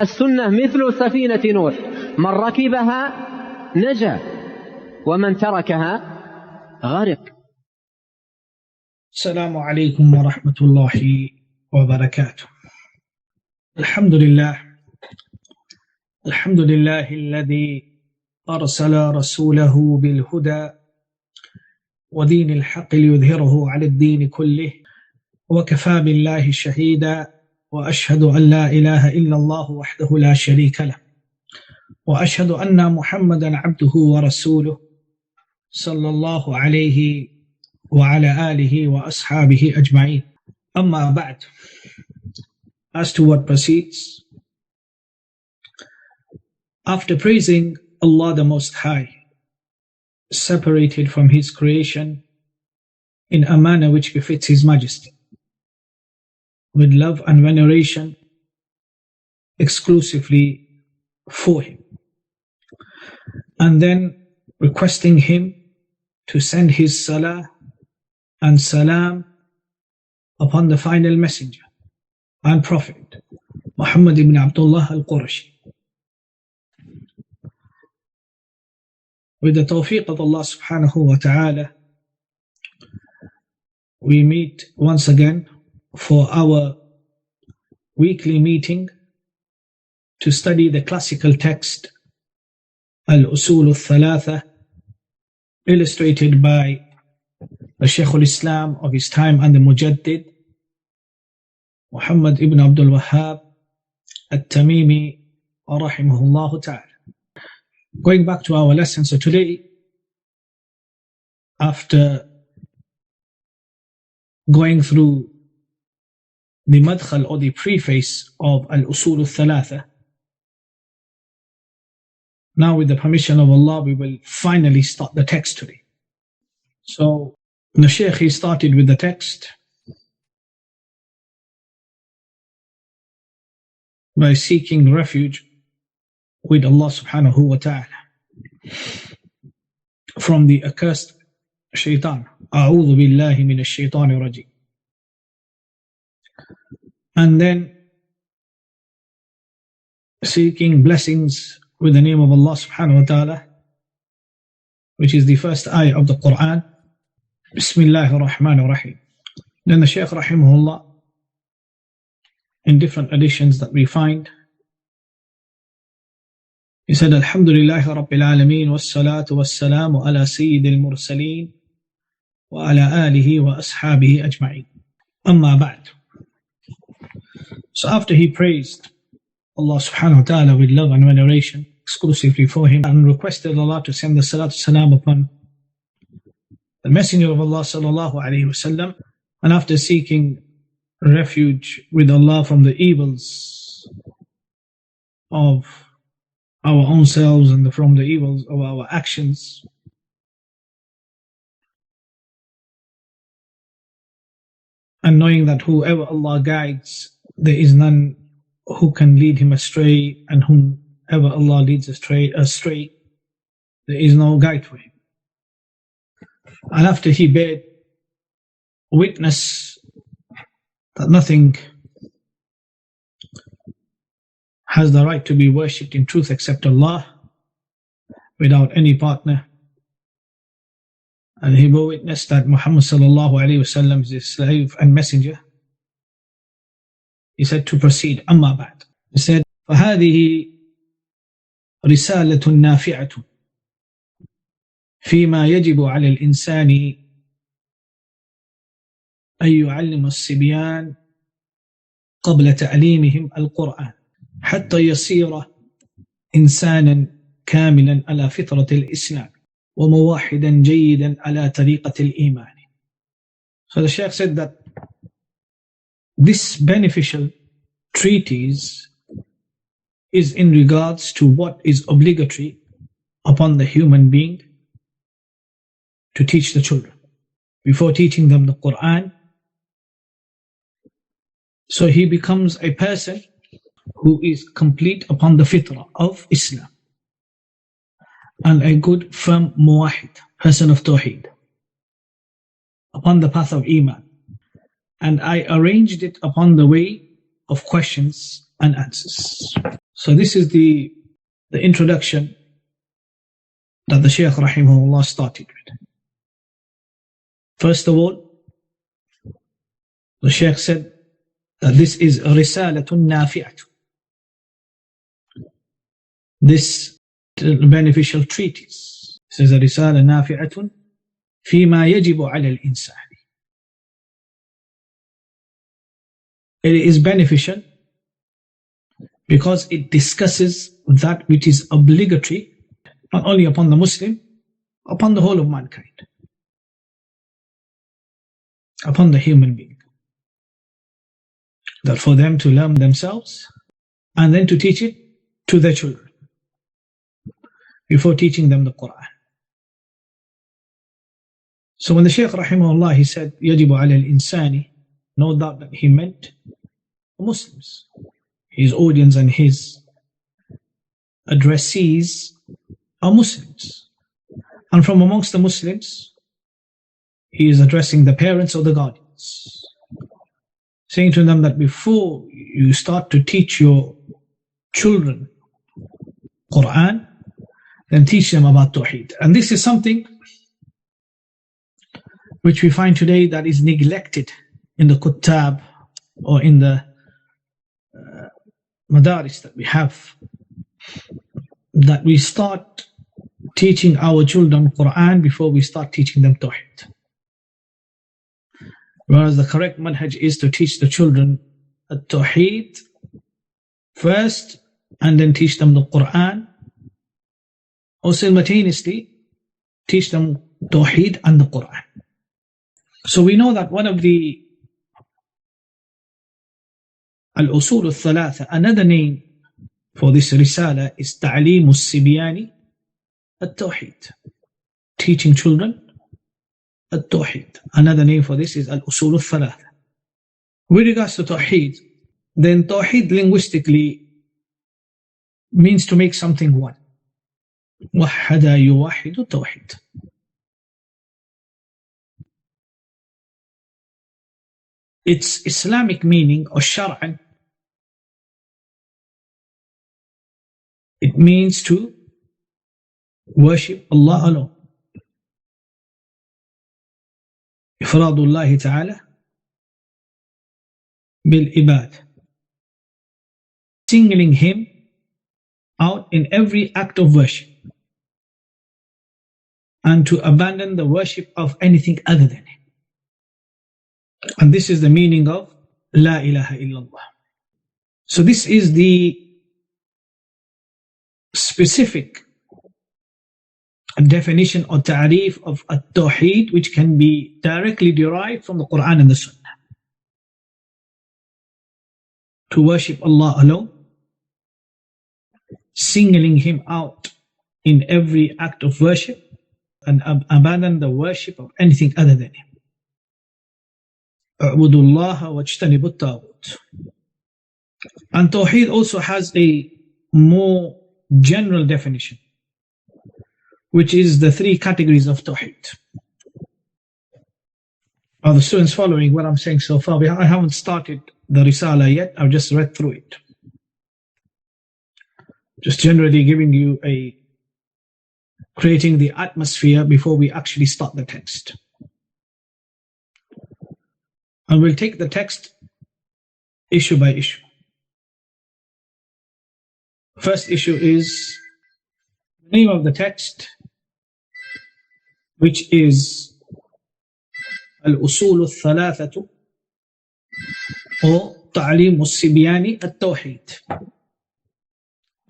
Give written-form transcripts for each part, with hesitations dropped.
السنة مثل سفينة نوح، من ركبها نجا ومن تركها غرق. السلام عليكم ورحمة الله وبركاته. الحمد لله الذي أرسل رسوله بالهدى ودين الحق ليظهره على الدين كله، وكفى بالله شهيدا، وأشهد أن لا إله إلا الله وحده لا شريك له، وأشهد أن محمدا عبده ورسوله صلى الله عليه وعلى آله وأصحابه أجمعين. أما بعد. As to what proceeds, after praising Allah the Most High, separated from His creation in a manner which befits His Majesty, with love and veneration exclusively for Him, and then requesting Him to send His salah and salam upon the final messenger and prophet, Muhammad ibn Abdullah al-Qurashi. With the tawfiq of Allah subhanahu wa ta'ala, we meet once again for our weekly meeting to study the classical text Al-Usul ath-Thalathah, illustrated by the Shaykh al-Islam of his time and the Mujaddid, Muhammad ibn Abdul Wahhab at-Tamimi rahimahullah ta'ala. Going back to our lesson, so today, after going through the madkhal or the preface of Al-Usul ath-Thalathah, now with the permission of Allah, we will finally start the text today. So the Shaykh, he started with the text by seeking refuge with Allah subhanahu wa ta'ala from the accursed shaitan. A'udhu billahi minash shaitani rajim. And then seeking blessings with the name of Allah subhanahu wa ta'ala, which is the first ayah of the Quran. Bismillahir Rahmanir Rahim. Then the Shaykh rahimahullah, in different editions that we find, he said, Alhamdulillahi Rabbil Alameen, was-salatu was-salamu ala sayyidil mursaleen, wa ala alihi wa ashabihi ajma'in. Amma ba'd. So after he praised Allah subhanahu wa ta'ala with love and veneration exclusively for Him, and requested Allah to send the salatu salam upon the Messenger of Allah sallallahu alayhi wa sallam, and after seeking refuge with Allah from the evils of our own selves and from the evils of our actions, and knowing that whoever Allah guides, there is none who can lead him astray, and whomever Allah leads astray, there is no guide for him. And after he bared witness that nothing has the right to be worshipped in truth except Allah, without any partner, and he bore witness that Muhammad sallallahu alayhi wa sallam is his slave and messenger, he said to proceed. Amma ba'd. He said, فَهَذِهِ رِسَالَةٌ نَافِعَةٌ فيما يجب على الإنسان أن يعلم الصبيان قبل تعليمهم القرآن حتى يصير إنسانا كاملا على فطرة الإسلام وموحدا جيدا على طريقة الإيمان. So the Shaykh said that this beneficial treatise is in regards to what is obligatory upon the human being to teach the children before teaching them the Quran, so he becomes a person who is complete upon the fitrah of Islam and a good firm muwahid, person of Tawhid, upon the path of Iman. And I arranged it upon the way of questions and answers. So this is the introduction that the Shaykh Rahimahullah started with. First of all, the Shaykh said that this is risalatun nafi'atun. This beneficial treatise. This is a risala nafi'atun fima yajibu ala al-insan. It is beneficial because it discusses that which is obligatory not only upon the Muslim, upon the whole of mankind, upon the human being. That for them to learn themselves and then to teach it to their children before teaching them the Quran. So when the Shaykh Rahimahullah, he said, يَجِبُ عَلَى الْإِنسَانِ, no doubt that he meant the Muslims. His audience and his addressees are Muslims. And from amongst the Muslims, he is addressing the parents or the guardians, saying to them that before you start to teach your children Quran, then teach them about Tawhid. And this is something which we find today that is neglected in the Kuttab or in the Madaris that we have, that we start teaching our children Quran before we start teaching them Tawhid. Whereas the correct manhaj is to teach the children at-Tawhid first and then teach them the Quran, or simultaneously teach them Tawhid and the Quran. So we know that one of the al-Usul ath-Thalathah, another name for this risala is ta'lim as-Sibyani at-Tawhid, teaching children at-Tawhid. Another name for this is al-Usul ath-Thalathah. With regards to Tawhid, then Tawhid linguistically means to make something one. وَحَّدَ يُوَحِّدُ Tawhid. Its Islamic meaning or shar'an, it means to worship Allah alone. إفراد الله تعالى bil-Ibadah, singling Him out in every act of worship, and to abandon the worship of anything other than Him. And this is the meaning of La ilaha illallah. So this is the specific definition or ta'rif of at-Tawhid, which can be directly derived from the Quran and the Sunnah. To worship Allah alone, singling Him out in every act of worship, and abandon the worship of anything other than Him. ʻAbd Allah wajtanib at-Taghut. And Tawheed also has a more general definition, which is the three categories of Tawheed. Are the students following what I'm saying so far? I haven't started the Risala yet, I've just read through it. Just generally giving you creating the atmosphere before we actually start the text. And we'll take the text issue by issue. First issue is the name of the text, which is Al-Usul ath-Thalathah or Ta'lim as-Sibyani at-Tawhid.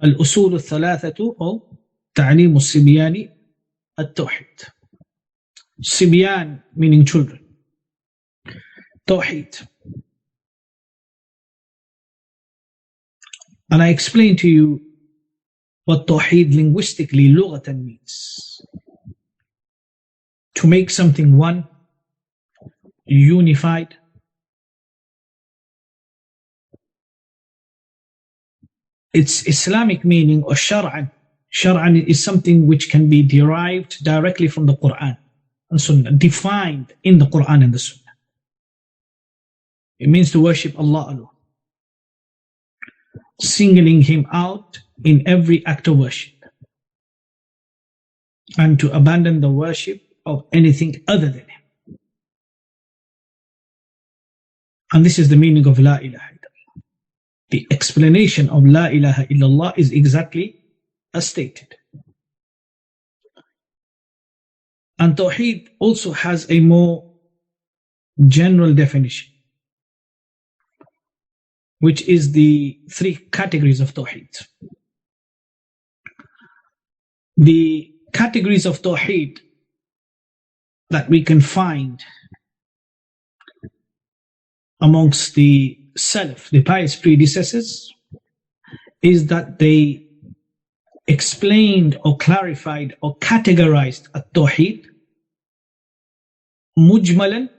Al-Usul ath-Thalathah or Ta'lim as-Sibyani at-Tawhid. Sibyan meaning children. Tawhid. And I explained to you what Tawhid linguistically lughatan means. To make something one, unified. Its Islamic meaning or shar'an. Shar'an is something which can be derived directly from the Quran and Sunnah, defined in the Quran and the Sunnah. It means to worship Allah alone. singling him out in every act of worship, and to abandon the worship of anything other than him. And this is the meaning of La ilaha illallah. The explanation of La ilaha illallah is exactly as stated. And Tawheed also has a more general definition, which is the three categories of Tawheed. The categories of Tawheed that we can find amongst the Salaf, the pious predecessors, is that they explained or clarified or categorized at-Tawhid mujmalan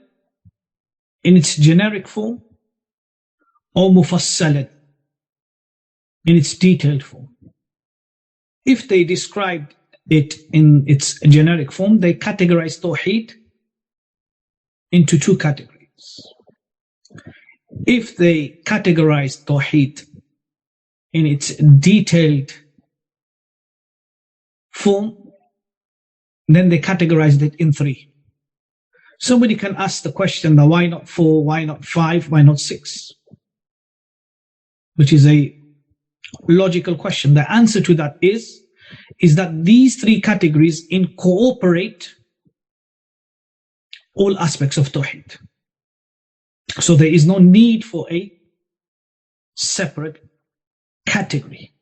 in its generic form, or mufassalan in its detailed form. If they described it in its generic form, they categorized Tawheed into two categories. If they categorized Tawheed in its detailed form, then they categorized it in three. Somebody can ask the question, now why not 4, why not 5, why not 6? Which is a logical question. The answer to that is that these three categories incorporate all aspects of Tawheed. So there is no need for a separate category.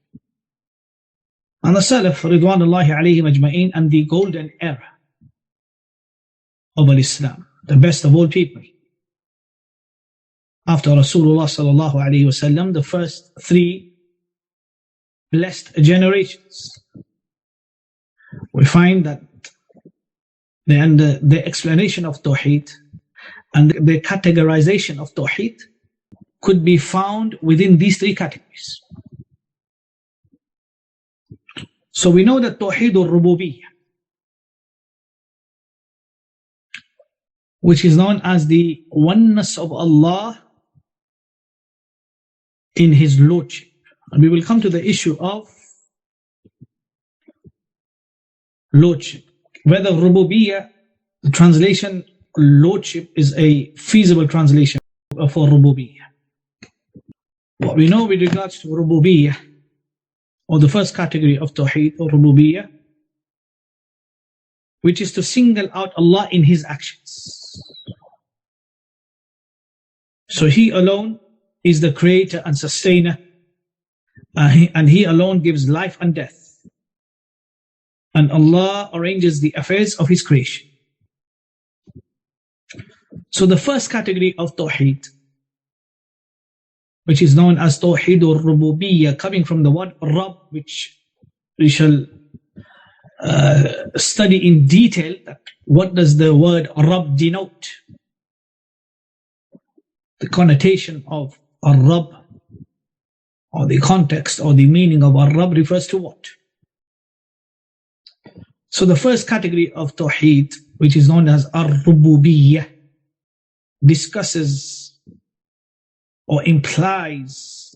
And the Salaf, Ridwanullahi alayhim ajma'in, and the golden era of al-Islam, the best of all people, after Rasulullah sallallahu alayhi wasallam, the first three blessed generations, we find that the explanation of Tawheed and the categorization of Tawheed could be found within these three categories. So we know that Tawheed al-Rububiyyah, which is known as the oneness of Allah in His Lordship. And we will come to the issue of Lordship. Whether Rububiyyah, the translation Lordship, is a feasible translation for Rububiyyah. What we know with regards to Rububiyyah, or the first category of Tawheed or Rububiyyah, which is to single out Allah in His actions. So He alone is the creator and sustainer, and He alone gives life and death. And Allah arranges the affairs of His creation. So the first category of Tawheed, which is known as Tawheed al-Rububiyyah, coming from the word Rabb, which we shall study in detail. What does the word Rabb denote? The connotation of al-Rabb, or the context or the meaning of al-Rabb, refers to what? So the first category of Tawheed, which is known as al-Rububiyyah, discusses or implies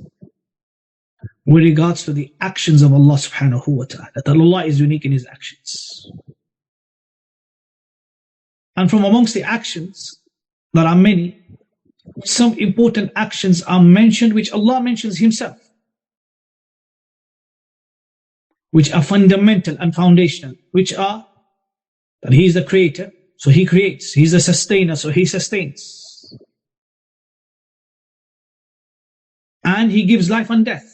with regards to the actions of Allah subhanahu wa ta'ala, that Allah is unique in His actions. And from amongst the actions, there are many, some important actions are mentioned which Allah mentions Himself, which are fundamental and foundational, which are that He is the creator, so He creates. He is the sustainer, so He sustains. And He gives life and death.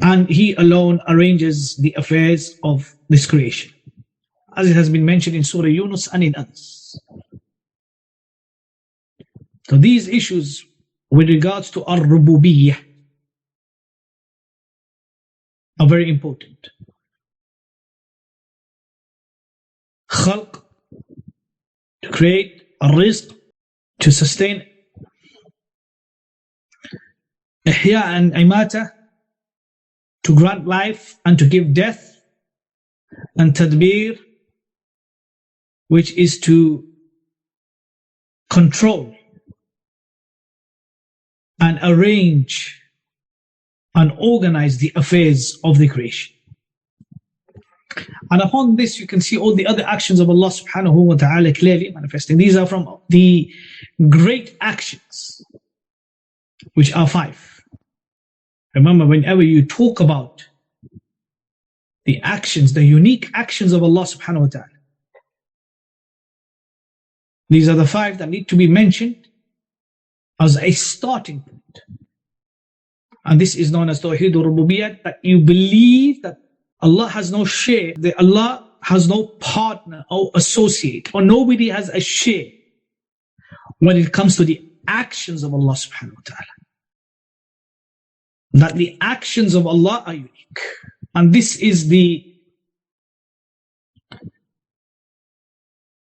And He alone arranges the affairs of this creation, as it has been mentioned in Surah Yunus and in others. So these issues with regards to al-Rububiyyah are very important. Khalq, to create, al-Rizq, to sustain, Ihya and Imata, to grant life and to give death, and Tadbir, which is to control and arrange and organize the affairs of the creation. And upon this you can see all the other actions of Allah subhanahu wa ta'ala clearly manifesting. These are from the great actions, which are 5. Remember, whenever you talk about the actions, the unique actions of Allah subhanahu wa ta'ala, these are the 5 that need to be mentioned as a starting point. And this is known as Tawhid al-Rububiyyah, that you believe that Allah has no share, that Allah has no partner or associate, or nobody has a share when it comes to the actions of Allah subhanahu wa ta'ala. That the actions of Allah are unique. And this is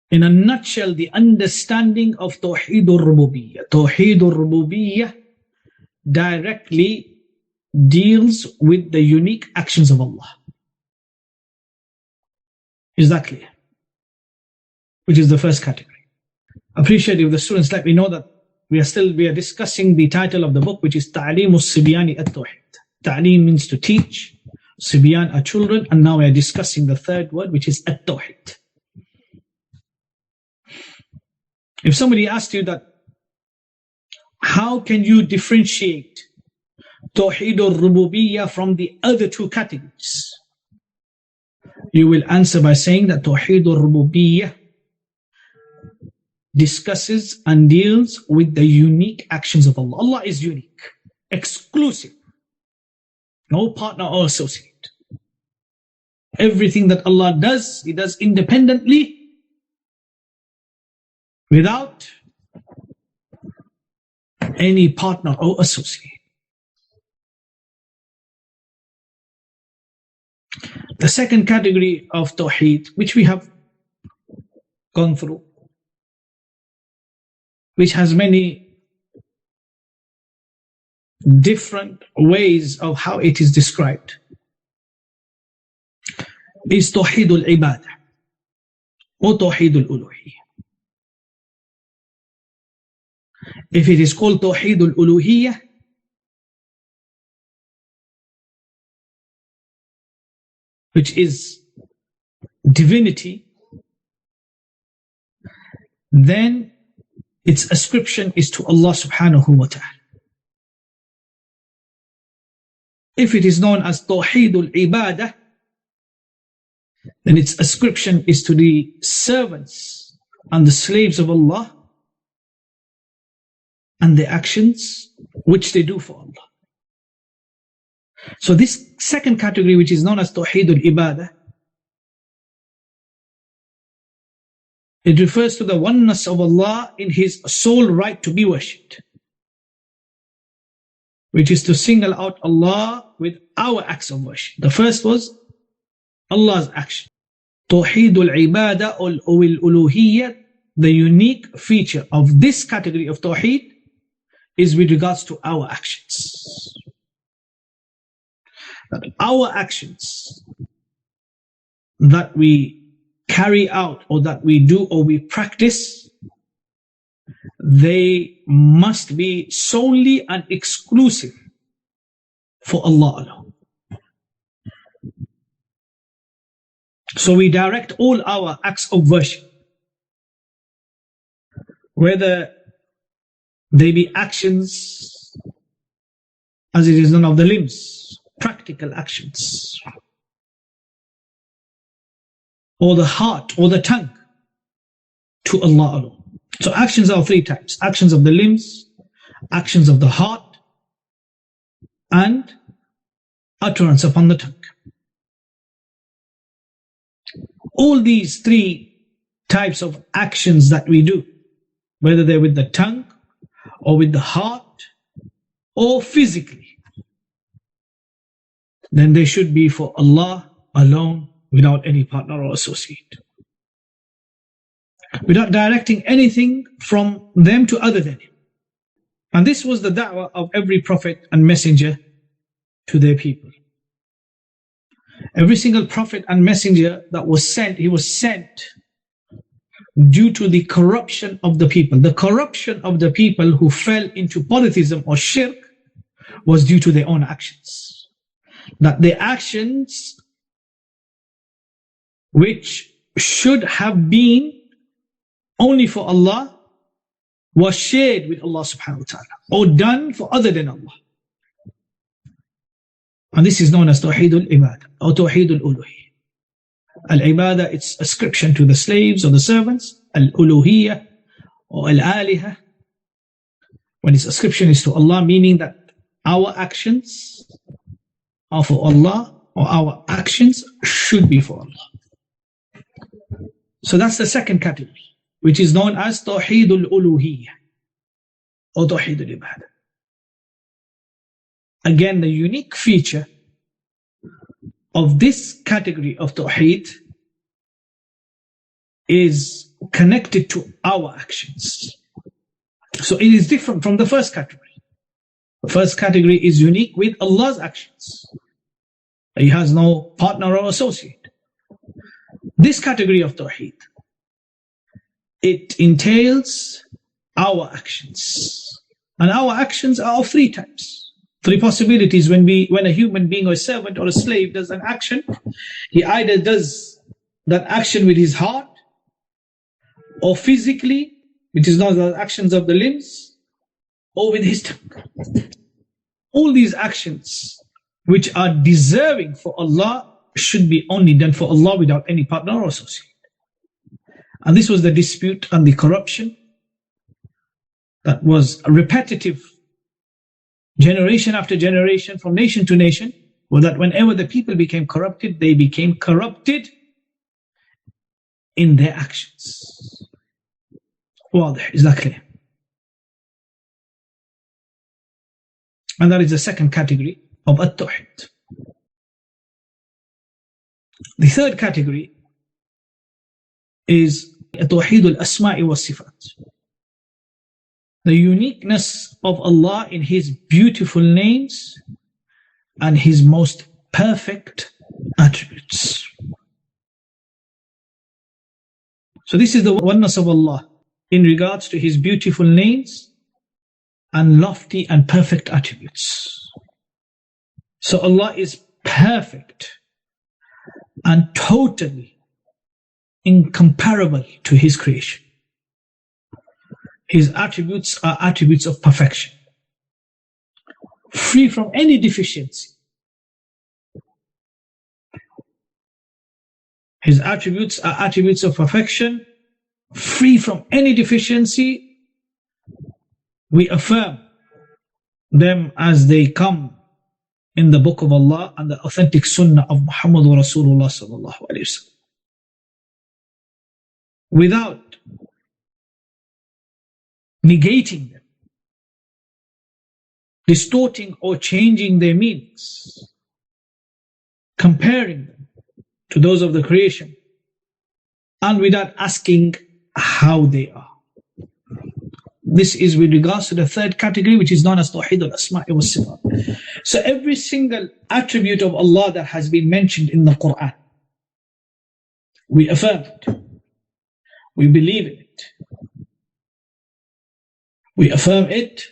in a nutshell, the understanding of Tawhid al-Rububiyyah. Tawhid al-Rububiyyah directly deals with the unique actions of Allah. Is that clear? Which is the first category. Appreciate if the students let me know that we are discussing the title of the book, which is Ta'aleem al-Sibyani at-Tawhid. Ta'aleem means to teach, Sibyan are children, and now we are discussing the third word, which is at-Tawhid. If somebody asked you that, how can you differentiate Tawhid al-Rububiyyah from the other 2 categories? You will answer by saying that Tawhid al-Rububiyyah discusses and deals with the unique actions of Allah. Allah is unique, exclusive, no partner or associate. Everything that Allah does, He does independently, without any partner or associate. The second category of Tawheed, which we have gone through, which has many different ways of how it is described, is Tawheed al-Ibadah or Tawheed al-Uluhiyyah. If it is called Tawheed al-Uluhiyyah, which is divinity, then its ascription is to Allah subhanahu wa ta'ala. If it is known as Tawheed al-Ibadah, then its ascription is to the servants and the slaves of Allah and the actions which they do for Allah. So this second category, which is known as Tawheed al-Ibadah, it refers to the oneness of Allah in His sole right to be worshipped, which is to single out Allah with our acts of worship. The first was Allah's action. Tawheed al-Ibadah or al-Uluhiyyah, the unique feature of this category of Tawheed is with regards to our actions. That our actions that we carry out or that we do or we practice, they must be solely and exclusive for Allah alone. So we direct all our acts of worship, whether they be actions as it is known of the limbs, practical actions, or the heart or the tongue, to Allah alone. So actions are 3 types: actions of the limbs, actions of the heart, and utterance upon the tongue. All these 3 types of actions that we do, whether they're with the tongue or with the heart or physically, then they should be for Allah alone, without any partner or associate, without directing anything from them to other than Him. And this was the da'wah of every prophet and messenger to their people. Every single prophet and messenger that was sent, he was sent due to the corruption of the people. The corruption of the people who fell into polytheism or shirk was due to their own actions. That their actions, which should have been only for Allah, was shared with Allah subhanahu wa ta'ala, or done for other than Allah. And this is known as Tawhid al-Ibadah or Tawhid al-Uluhiyyah. Al-Ibadah, it's ascription to the slaves or the servants. Al-Uluhiyyah or al-Aliha, when its ascription is to Allah, meaning that our actions are for Allah, or our actions should be for Allah. So that's the second category, which is known as Tawhid al-Uluhiyyah or Tawhid al-Ibadah. Again, the unique feature of this category of Tawheed is connected to our actions. So it is different from the first category. The first category is unique with Allah's actions. He has no partner or associate. This category of Tawheed, it entails our actions. And our actions are of three types. Three possibilities. When a human being or a servant or a slave does an action, he either does that action with his heart, or physically, which is not the actions of the limbs, or with his tongue. All these actions which are deserving for Allah should be only done for Allah without any partner or associate. And this was the dispute and the corruption that was repetitive generation after generation, from nation to nation, was that whenever the people became corrupted, they became corrupted in their actions. واضح, is that clear? And that is the second category of at-Tawhid. The third category is Tawhid al-Asma was-Sifaat. The uniqueness of Allah in His beautiful names and His most perfect attributes. So this is the oneness of Allah in regards to His beautiful names and lofty and perfect attributes. So Allah is perfect and totally incomparable to His creation. His attributes are attributes of perfection, free from any deficiency. His attributes are attributes of perfection, free from any deficiency. We affirm them as they come in the book of Allah and the authentic sunnah of Muhammad Rasulullah sallallahu alaihi wasallam, without negating them, distorting or changing their meanings, comparing them to those of the creation, and without asking how they are. This is with regards to the third category, which is known as Tawhid al-Asma was-Sifaat. So every single attribute of Allah that has been mentioned in the Quran, we affirm it, we believe in it, we affirm it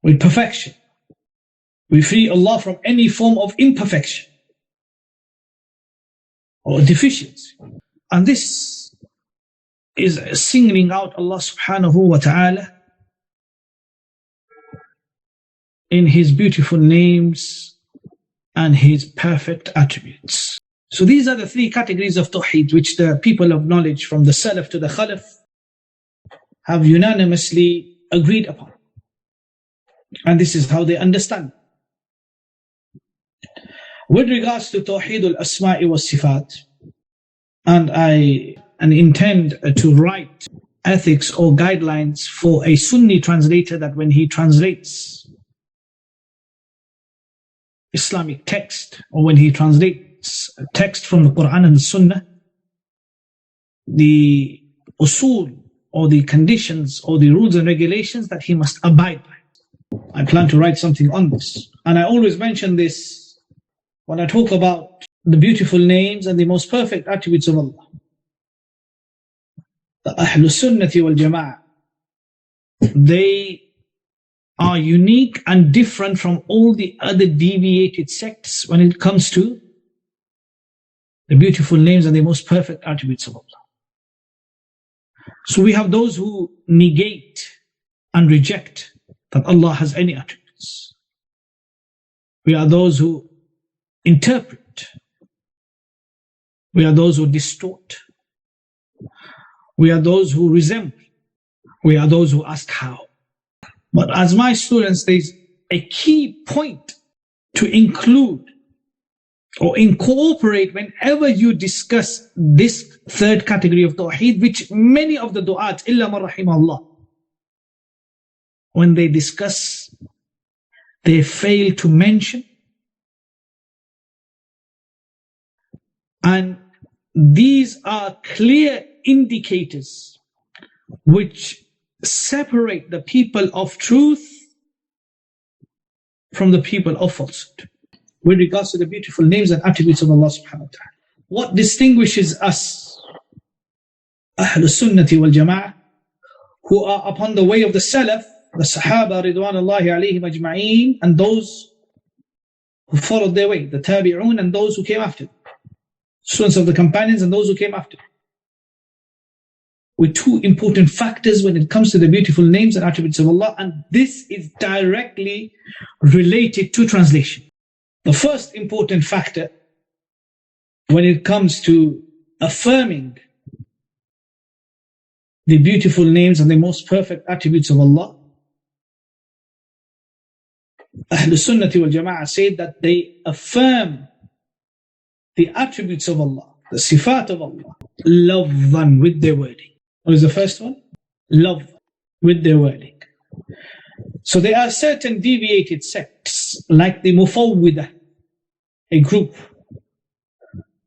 with perfection. We free Allah from any form of imperfection or deficiency. And this is singling out Allah subhanahu wa ta'ala in His beautiful names and His perfect attributes. So these are the three categories of Tawheed which the people of knowledge from the Salaf to the Khalaf have unanimously agreed upon. And this is how they understand. With regards to Tawheed al-Asma was-Sifaat, and I intend to write ethics or guidelines for a Sunni translator, that when he translates Islamic text, or when he translates a text from the Quran and the Sunnah, the usul or the conditions or the rules and regulations that he must abide by. I plan to write something on this. And I always mention this when I talk about the beautiful names and the most perfect attributes of Allah. the Ahl-Sunnah wal Jama'ah, they are unique and different from all the other deviated sects when it comes to the beautiful names and the most perfect attributes of Allah. So we have those who negate and reject that Allah has any attributes. We are those who interpret. We are those who distort. We are those who resemble. We are those who ask how. But as my students, there's a key point to include or incorporate whenever you discuss this third category of Tawhid, which many of the du'at, illa man rahimahullah, when they discuss, they fail to mention. And these are clear indicators which separate the people of truth from the people of falsehood with regards to the beautiful names and attributes of Allah subhanahu wa ta'ala. What distinguishes us, Ahl-Sunnah wal Jama'ah, who are upon the way of the Salaf, the Sahaba ridwanullahi alayhim ajma'een, and those who followed their way, the Tabi'un and those who came after them, students of the companions and those who came after them, with two important factors when it comes to the beautiful names and attributes of Allah, and this is directly related to translation. The first important factor when it comes to affirming the beautiful names and the most perfect attributes of Allah, Ahl-Sunnah wal Jama'ah say that they affirm the attributes of Allah, the Sifaat of Allah, lafzan, with their wording. What is the first one? Love, with their wording. So there are certain deviated sects like the Mufawwidah, a group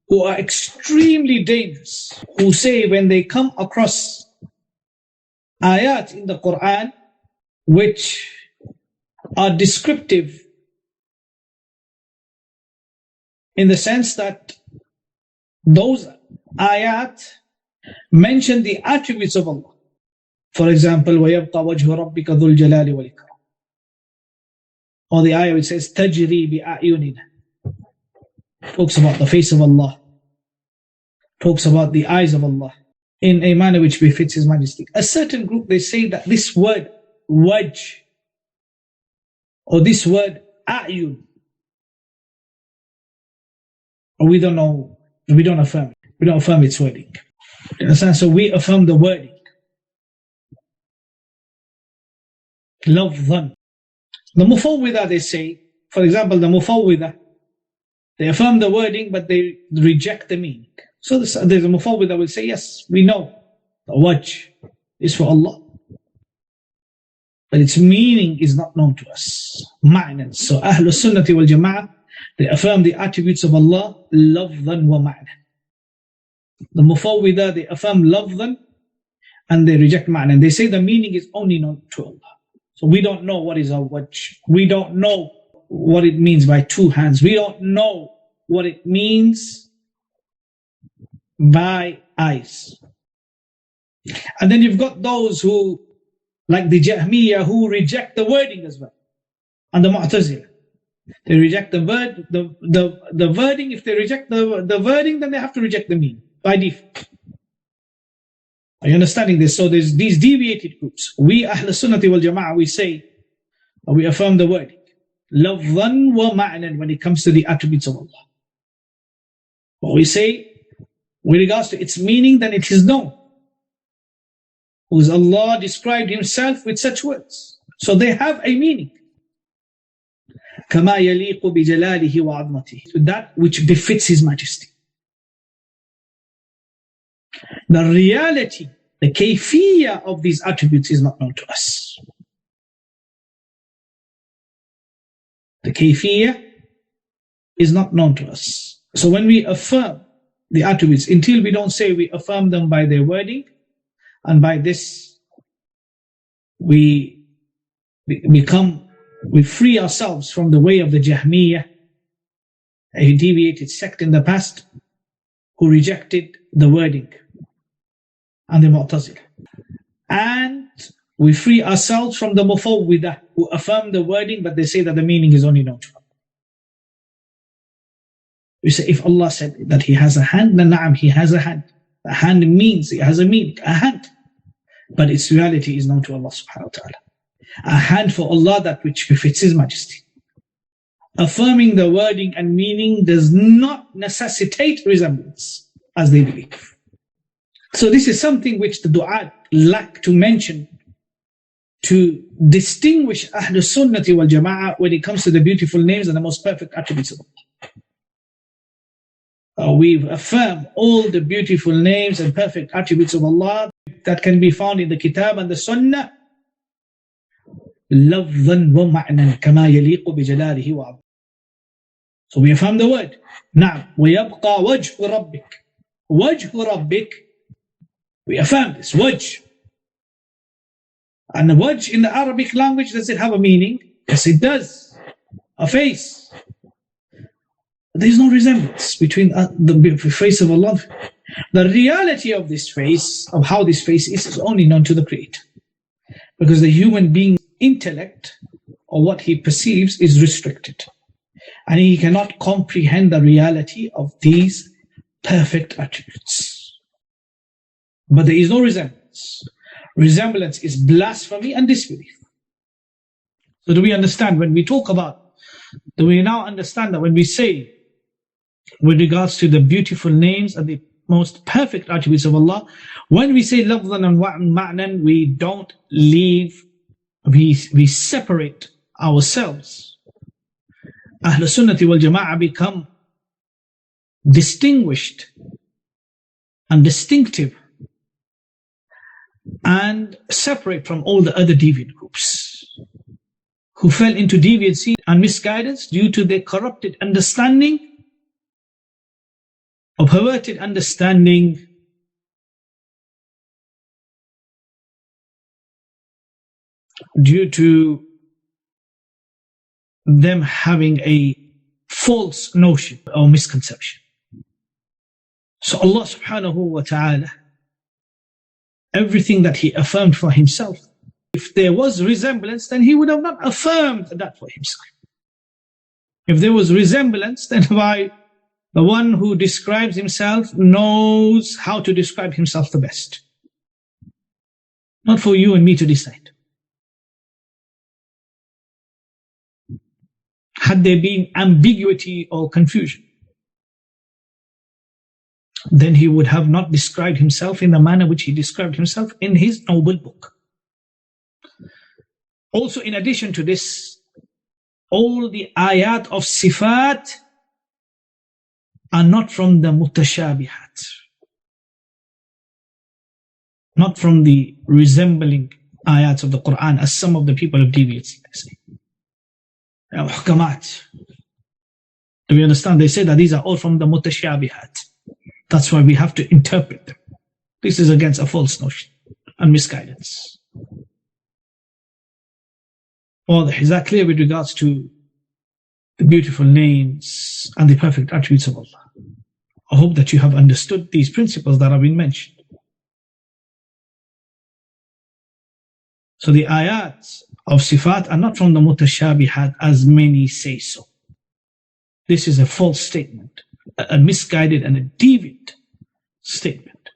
who are extremely dangerous, who say when they come across ayat in the Quran which are descriptive in the sense that those ayat mention the attributes of Allah. For example, وَيَبْقَى وَجْهُ رَبِّكَ ذُو الْجَلَالِ وَالْإِكْرَامِ, or the ayah which says تَجْرِي بِأَعْيُنِنَا, talks about the face of Allah, talks about the eyes of Allah in a manner which befits His Majesty. A certain group, they say that this word wajh or this word a'yun, we don't know, we don't affirm it. We don't affirm its wording. You understand? So we affirm the wording. Lafzan. The Mufawwidah, they say, for example, the Mufawwidah, they affirm the wording but they reject the meaning. So there's a Mufawwidah that will say, yes, we know the wajh is for Allah, but its meaning is not known to us. Ma'nan. So Ahl-Sunnah wal Jama'ah, they affirm the attributes of Allah lafzan wa ma'nan. The Mufawwidah, they affirm lafzan and they reject ma'nan. They say the meaning is only known to Allah. So we don't know what is our wajh. We don't know what it means by two hands. We don't know what it means by eyes. And then you've got those who, like the Jahmiyyah, who reject the wording as well. And the Mu'tazila, they reject the word, the wording. If they reject the wording, then they have to reject the meaning by default. Are you understanding this? So there's these deviated groups. We Ahl-Sunnah wal Jama'ah, we say, we affirm the wording lafzan wa ma'nan when it comes to the attributes of Allah. What we say with regards to its meaning, then it is known. Because Allah described Himself with such words. So they have a meaning. كَمَا يَلِيقُ بِجَلَالِهِ وَعَظْمَتِهِ, that which befits His Majesty. The reality, the kayfiyah of these attributes is not known to us. The kayfiyah is not known to us. So when we affirm the attributes, until we don't say we affirm them by their wording, and by this we free ourselves from the way of the Jahmiyyah, a deviated sect in the past who rejected the wording and the Mu'tazilah. And we free ourselves from the Mufawwidah, who affirm the wording, but they say that the meaning is only known to Allah. We say, if Allah said that He has a hand, then na'am, He has a hand. A hand means, it has a meaning, a hand. But its reality is known to Allah subhanahu wa ta'ala. A hand for Allah, that which befits His majesty. Affirming the wording and meaning does not necessitate resemblance, as they believe. So this is something which the du'at lack to mention to distinguish Ahl Sunnati wal Jama'ah when it comes to the beautiful names and the most perfect attributes of Allah. We've affirmed all the beautiful names and perfect attributes of Allah that can be found in the Kitab and the Sunnah, لفظاً ومعنى كما يليق بجلاله وعظمته. So we affirm the word. نعم ويبقى وجه ربك. وجه ربك. We affirm this, wajh. And the wajh in the Arabic language, does it have a meaning? Yes, it does. A face. There is no resemblance between the face of Allah. The reality of this face, of how this face is only known to the Creator. Because the human being's intellect, or what he perceives, is restricted. And he cannot comprehend the reality of these perfect attributes. But there is no resemblance. Resemblance is blasphemy and disbelief. So do we understand when we talk about, do we now understand that when we say, with regards to the beautiful names and the most perfect attributes of Allah, when we say lafzan and ma'nan, we don't leave, we separate ourselves. Ahl Sunnati wal Jama'ah become distinguished and distinctive and separate from all the other deviant groups who fell into deviancy and misguidance due to their corrupted understanding, or perverted understanding due to them having a false notion or misconception. So Allah subhanahu wa ta'ala, everything that He affirmed for Himself, if there was resemblance, then He would have not affirmed that for Himself. If there was resemblance, then why the one who describes himself knows how to describe himself the best. Not for you and me to decide. Had there been ambiguity or confusion, then He would have not described Himself in the manner which He described Himself in His noble book. Also, in addition to this, all the ayat of Sifaat are not from the mutashabihat, not from the resembling ayats of the Quran, as some of the people of deviancy say. Muhkamat. Do we understand? They say that these are all from the mutashabihat. That's why we have to interpret them. This is against a false notion and misguidance. Well, is that clear with regards to the beautiful names and the perfect attributes of Allah? I hope that you have understood these principles that have been mentioned. So the ayats of Sifaat are not from the mutashabihat as many say so. This is a false statement, a misguided and a deviant statement.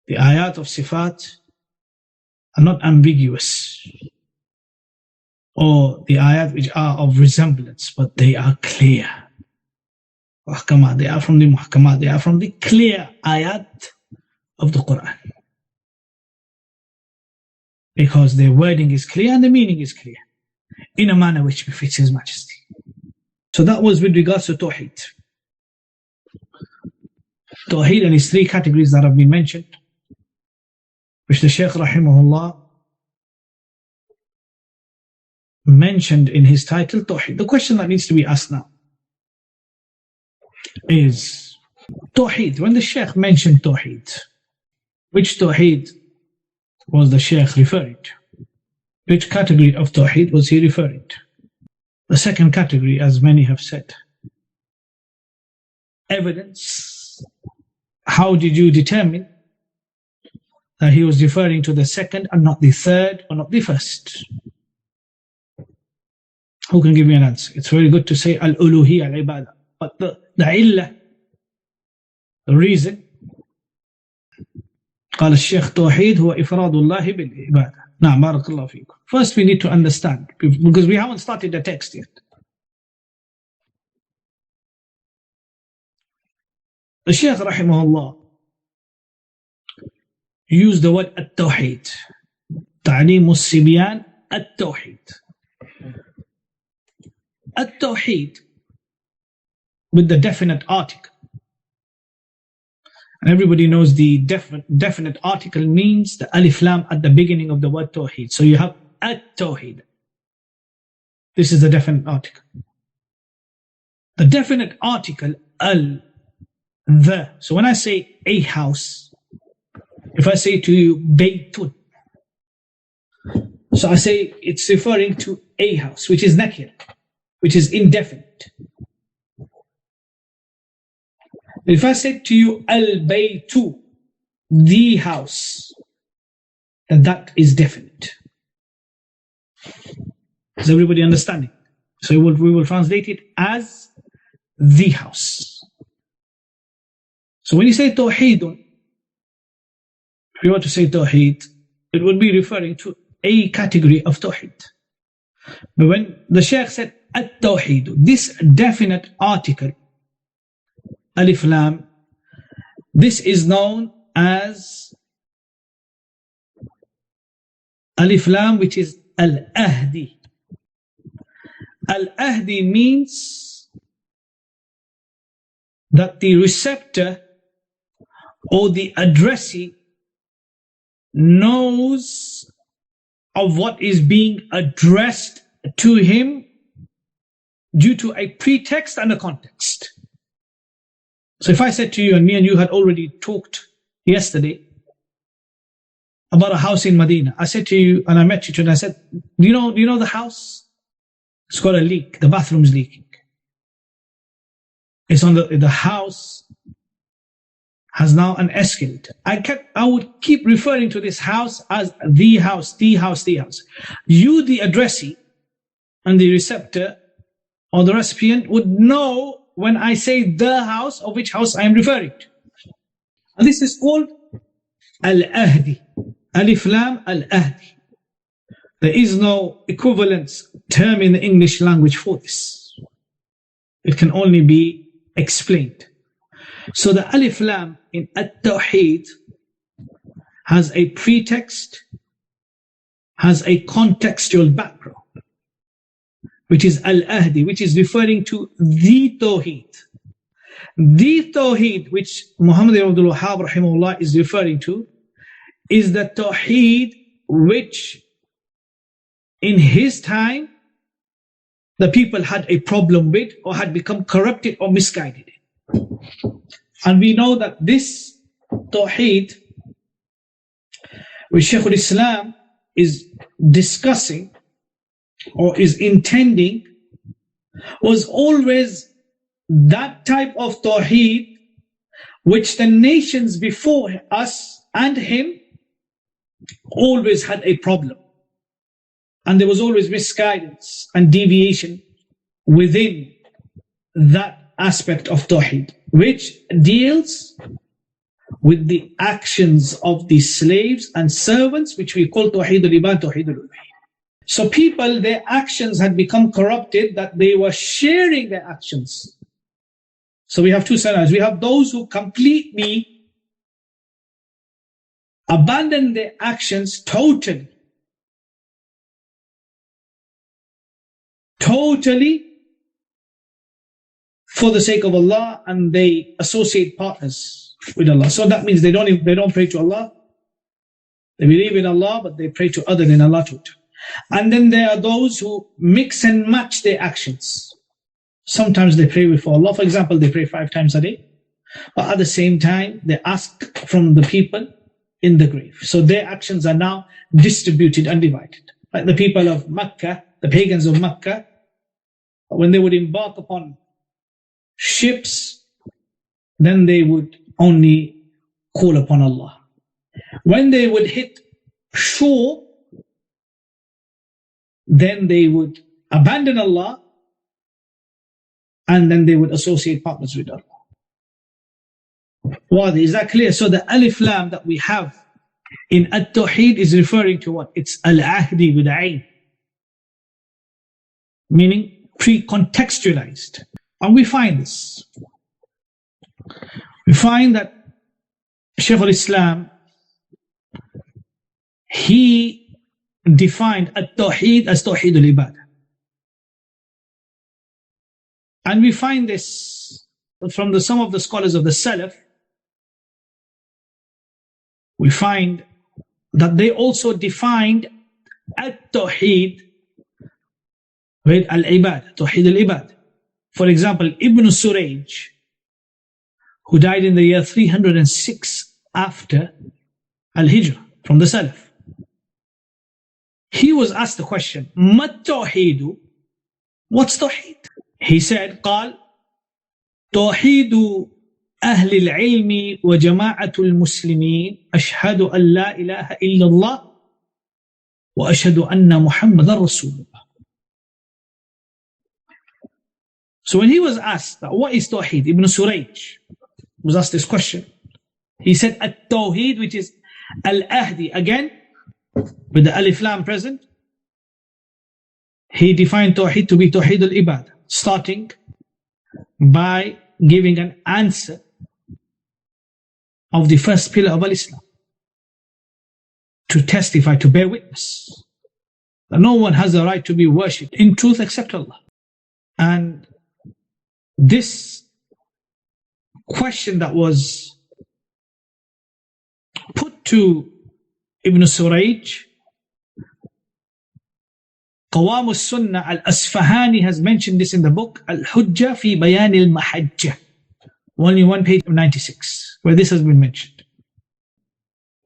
The ayat of Sifaat are not ambiguous, or the ayat which are of resemblance, but they are clear. They are from the muhkamat, they are from the clear ayat of the Quran. Because their wording is clear and the meaning is clear, in a manner which befits His Majesty. So that was with regards to Tawhid. Tawhid and its three categories that have been mentioned, which the Shaykh Rahimahullah mentioned in his title, Tawhid. The question that needs to be asked now is, Tawhid, when the Shaykh mentioned Tawhid, which Tawhid was the Shaykh referring to? Which category of Tawhid was he referring to? The second category, as many have said, evidence how did you determine that he was referring to the second and not the third or not the first? Who can give me an answer? It's very good to say al-Uluhiyyah, al-Ibadah. But the illah, the reason, قال الشيخ توحيد هو إفراد الله بالعبادة. نعم بارك الله فيكم. First we need to understand, because we haven't started the text yet. The Shaykh رحمه used the word at-Tawhid. تعليم الصبيان at-Tawhid. At-Tawhid with the definite article. And everybody knows the definite article means the alif lam at the beginning of the word Tawheed. So you have at-Tawhid. This is the definite article. The definite article, the. So when I say a house, if I say to you baytun, so I say it's referring to a house, which is nakir, which is indefinite. If I said to you al-baytu, the house, then that is definite. Is everybody understanding? So we will translate it as the house. So when you say tawheedun, if you want to say tawheed, it would be referring to a category of tawheed. But when the Shaykh said at-Tawhid, this definite article, alif lam, this is known as alif lam, which is al-Ahdi. Al-Ahdi means that the receptor or the addressee knows of what is being addressed to him due to a pretext and a context. So if I said to you, and me and you had already talked yesterday about a house in Medina, I said to you, and I met you and I said, do you know the house? It's got a leak, the bathroom's leaking. It's on the house has now an escalator. I would keep referring to this house as the house, the house, the house. You, the addressee, and the receptor or the recipient would know when I say the house of which house I am referring to. And this is called al-Ahdi. Alif Lam al-Ahdi. There is no equivalence term in the English language for this. It can only be explained. So the Alif Lam in at-Tawhid has a pretext, has a contextual background, which is al-Ahdi, which is referring to the Tawheed. The Tawheed, which Muhammad ibn Abdul Wahhab rahimahullah is referring to, is the Tawheed which in his time the people had a problem with or had become corrupted or misguided. And we know that this Tawheed, which Shaykh al-Islam is discussing or is intending, was always that type of Tawheed which the nations before us and him always had a problem. And there was always misguidance and deviation within that aspect of Tawheed, which deals with the actions of the slaves and servants, which we call Tawheed al-Ibadah, Tawheed al-Uluhiyyah. So people, their actions had become corrupted, that they were sharing their actions. So we have two scenarios. We have those who completely abandon their actions totally for the sake of Allah, and they associate partners with Allah. So that means they don't pray to Allah. They believe in Allah, but they pray to other than Allah totally. And then there are those who mix and match their actions. Sometimes they pray before Allah. For example, they pray 5 times a day. But at the same time, they ask from the people in the grave. So their actions are now distributed and divided. Like the people of Makkah, the pagans of Makkah, when they would embark upon ships, then they would only call upon Allah. When they would hit shore, then they would abandon Allah, and then they would associate partners with Allah. Wadi, is that clear? So the alif lam that we have in at-Tawhid is referring to what? It's al-Ahdi with ayn, meaning pre-contextualized. And we find this. We find that Shaykh al-Islam, he defined at-Tawhid as Tawhid al-Ibadah. And we find this from some of the scholars of the Salaf. We find that they also defined at-Tawhid with al-Ibadah, Tawhid al-Ibadah. For example, Ibn Surayj, who died in the year 306 after al-Hijrah, from the Salaf. He was asked the question, Mat Tawheedu? What's Tawheed? He said, قال توحيد أهل العلم وجماعة المسلمين أشهد أن لا إله إلا الله وأشهد أن محمد رسول الله. So when he was asked, what is Tawheed? Ibn Surayj was asked this question. He said, at-Tawheed, which is al-Ahdi, again, with the alif lam present. He defined Tawheed to be Tawheed al-Ibadah, starting by giving an answer of the first pillar of al-Isla, to testify, to bear witness that no one has the right to be worshipped in truth except Allah. And this question that was put to Ibn Surayj, al-Sunnah al-Asfahani has mentioned this in the book Al-Hujjah fi Bayan al-Mahajjah, only one page 96, where this has been mentioned.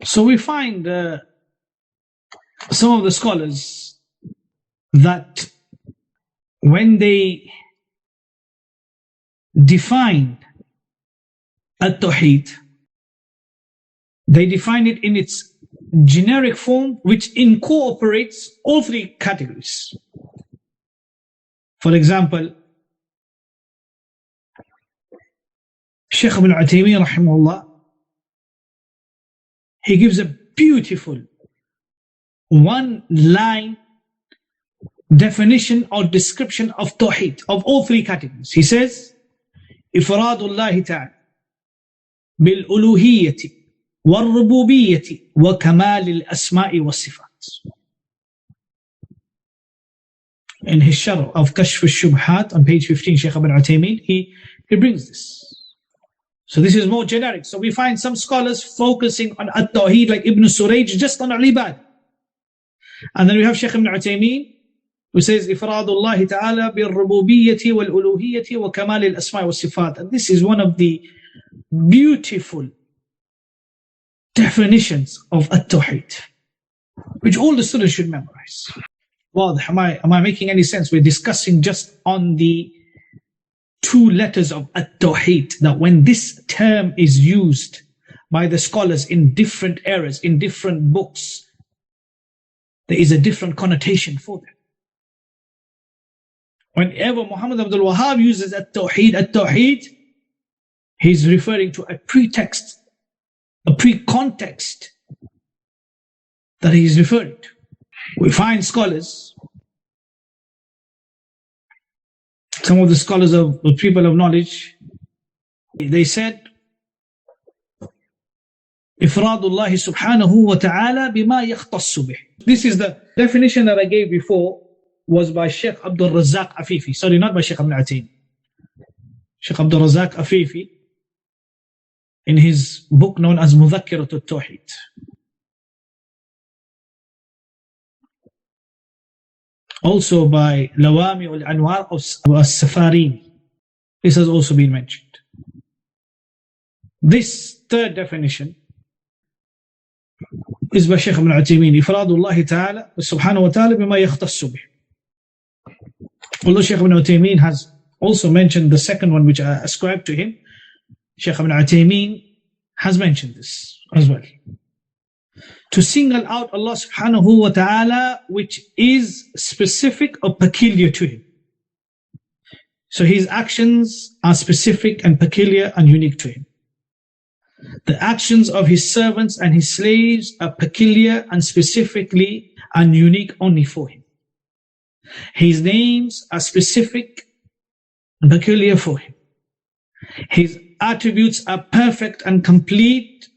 So we find some of the scholars that when they define at-Tawhid, they define it in its generic form, which incorporates all three categories. For example, Shaykh Ibn Uthaymeen Rahimahullah, he gives a beautiful one-line definition or description of Tawheed, of all three categories. He says, Ifradullahi ta'ala bil-Uluhiyyah al-Rububiyyah wa kamal al-Asma was-Sifaat. In his Sharh of Kashf al-Shubhat on page 15, Shaykh Ibn Uthaymeen, he brings this. So this is more generic. So we find some scholars focusing on at-Tawhid, like Ibn Surayj, just on al-Ibadah. And then we have Shaykh Ibn Uthaymeen, who says, Ifradullahi ta'ala bil-Rububiyyah wal-Uluhiyyah wa kamal al-Asma was-Sifat. And this is one of the beautiful definitions of at-Tawhid, which all the students should memorize. Well, am I making any sense? We're discussing just on the two letters of at-Tawhid, that when this term is used by the scholars in different eras, in different books, there is a different connotation for them. Whenever Muhammad Abdul Wahhab uses at-Tawhid, he's referring to a pretext, a pre-context that he is referring to. We find scholars, some of the scholars of the people of knowledge, they said, Ifradullahi subhanahu wa ta'ala bima yakhtassu bih. This is the definition that I gave before, was by Shaykh Abdul Razzaq Afifi. Sorry, not by Shaykh Ibn Uthaymeen. Shaykh Abdul Razzaq Afifi, in his book known as Mudhakkirat al-Tawhid. Also by Lawami al-Anwar was-Sifaat. This has also been mentioned. This third definition is by Shaykh Ibn Uthaymeen, Ifradullahi ta'ala subhanahu wa ta'ala bima yakhtassu bih. Although Shaykh Ibn Uthaymeen has also mentioned the second one, which I ascribe to him, Shaykh Ibn Uthaymeen has mentioned this as well. To single out Allah subhanahu wa ta'ala, which is specific or peculiar to Him. So His actions are specific and peculiar and unique to Him. The actions of His servants and His slaves are peculiar and specifically and unique only for Him. His names are specific and peculiar for Him. His attributes are perfect and complete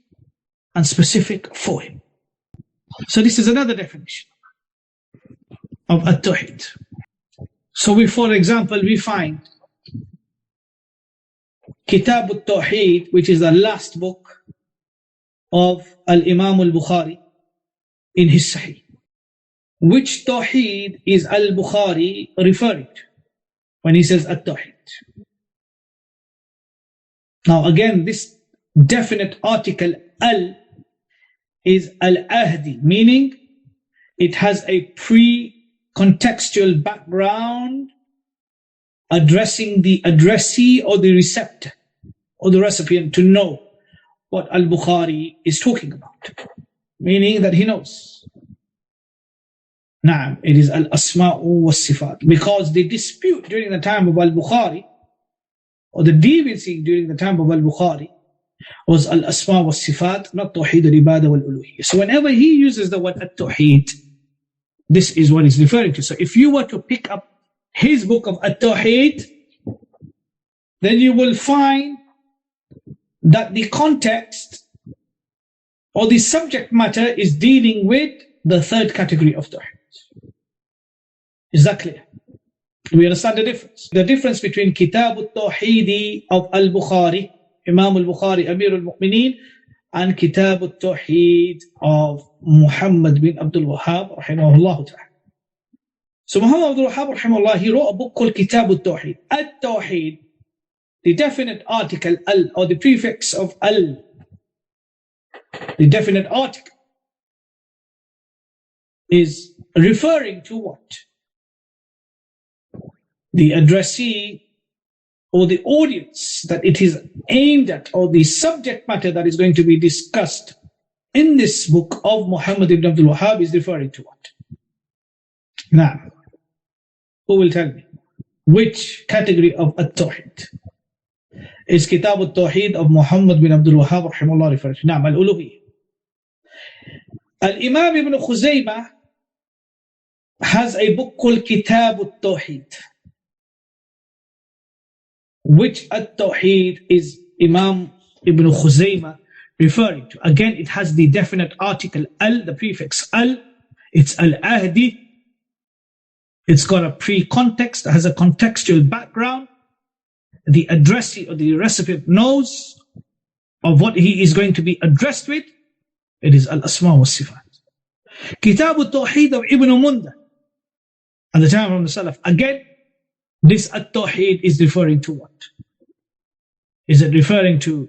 and specific for Him. So this is another definition of at-Tawhid. So for example, we find Kitab al-Tawhid, which is the last book of al-Imam al-Bukhari in his Sahih. Which Tawhid is al-Bukhari referring to when he says at-Tawhid? Now again, this definite article al is al-Ahdi, meaning it has a pre-contextual background addressing the addressee or the receptor or the recipient to know what al-Bukhari is talking about, meaning that he knows. Naam, it is al-Asma was-Sifaat, because the dispute during the time of al-Bukhari, or the deviancy during the time of al-Bukhari, was al-Asma was-Sifaat, not Tawhid al-Ibadah wal-Uluhiyyah. So whenever he uses the word at-Tawhid, this is what he's referring to. So if you were to pick up his book of at-Tawhid, then you will find that the context or the subject matter is dealing with the third category of Tawhid. Is that clear? Do we understand the difference? The difference between Kitab al-Tawhid of al-Bukhari, Imam al-Bukhari, Amir al-Mu'mineen, and Kitab al-Tawhid of Muhammad bin Abdul Wahhab, rahimahullah ta'ala. So Muhammad Abdul Wahhab, rahimahullah, he wrote a book called Kitab al-Tawhid. At-Tawhid, the definite article al, or the prefix of al, the definite article, is referring to what? The addressee or the audience that it is aimed at, or the subject matter that is going to be discussed in this book of Muhammad ibn Abdul Wahhab is referring to what? Now, who will tell me? Which category of at-Tawhid is Kitab al-Tawhid of Muhammad bin Abdul Wahhab rahimahullah referring to? Naam, al-Uluhiyyah. Al-Imam ibn Khuzaymah has a book called Kitab al-Tawhid. Which at-Tawhid is Imam ibn Khuzaymah referring to? Again, it has the definite article al, the prefix al, it's al-Ahdi. It's got a pre-context, it has a contextual background. The addressee or the recipient knows of what he is going to be addressed with. It is al-Asma was-Sifaat. Kitab al-Tawhid of Ibn Munda at the time of the Salaf. Again, this at-Tawhid is referring to what? Is it referring to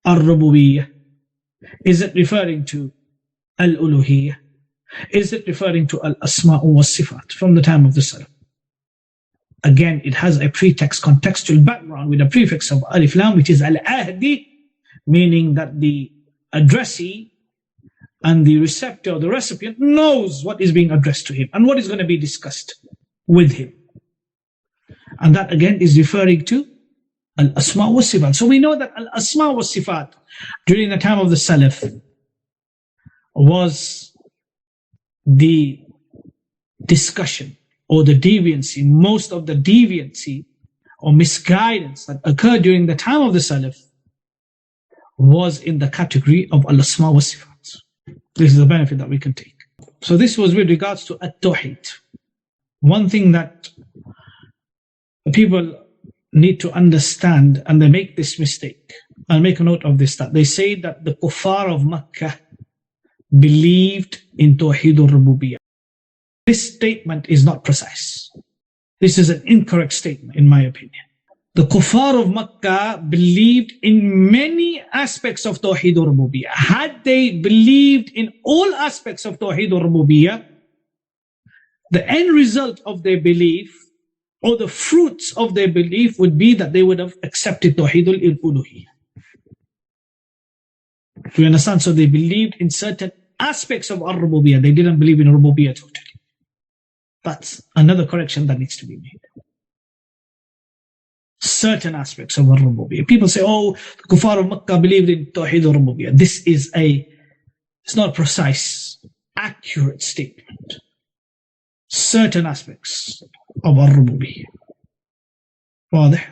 al-Rububiyyah? Is it referring to al-Uluhiyyah? Is it referring to al-Asma was-Sifaat from the time of the Salaf? Again, it has a pretext, contextual background with a prefix of alif lam, which is al-Ahdi, meaning that the addressee and the receptor, the recipient, knows what is being addressed to him and what is going to be discussed with him. And that again is referring to al-Asma was-Sifaat. So we know that al-Asma was-Sifaat during the time of the Salaf was the discussion or the deviancy, most of the deviancy or misguidance that occurred during the time of the Salaf was in the category of al-Asma was-Sifaat. This is a benefit that we can take. So this was with regards to at-Tawhid. One thing that people need to understand, and they make this mistake, I'll make a note of this, that they say that the Kuffar of Makkah believed in Tawhid al-Rububiyyah. This statement is not precise. This is an incorrect statement in my opinion. The Kuffar of Makkah believed in many aspects of Tawhid al-Rububiyyah. Had they believed in all aspects of Tawhid al-Rububiyyah, the end result of their belief or the fruits of their belief would be that they would have accepted Tawhid al-Uluhiyyah. Do you understand? So they believed in certain aspects of al-Rububiyyah. They didn't believe in Rububiyyah totally. That's another correction that needs to be made. Certain aspects of al-Rububiyyah. People say, oh, the Kuffar of Makkah believed in Tawhid al-Rububiyyah. This is it's not a precise, accurate statement. Certain aspects of al-Rububiyyah. واضح?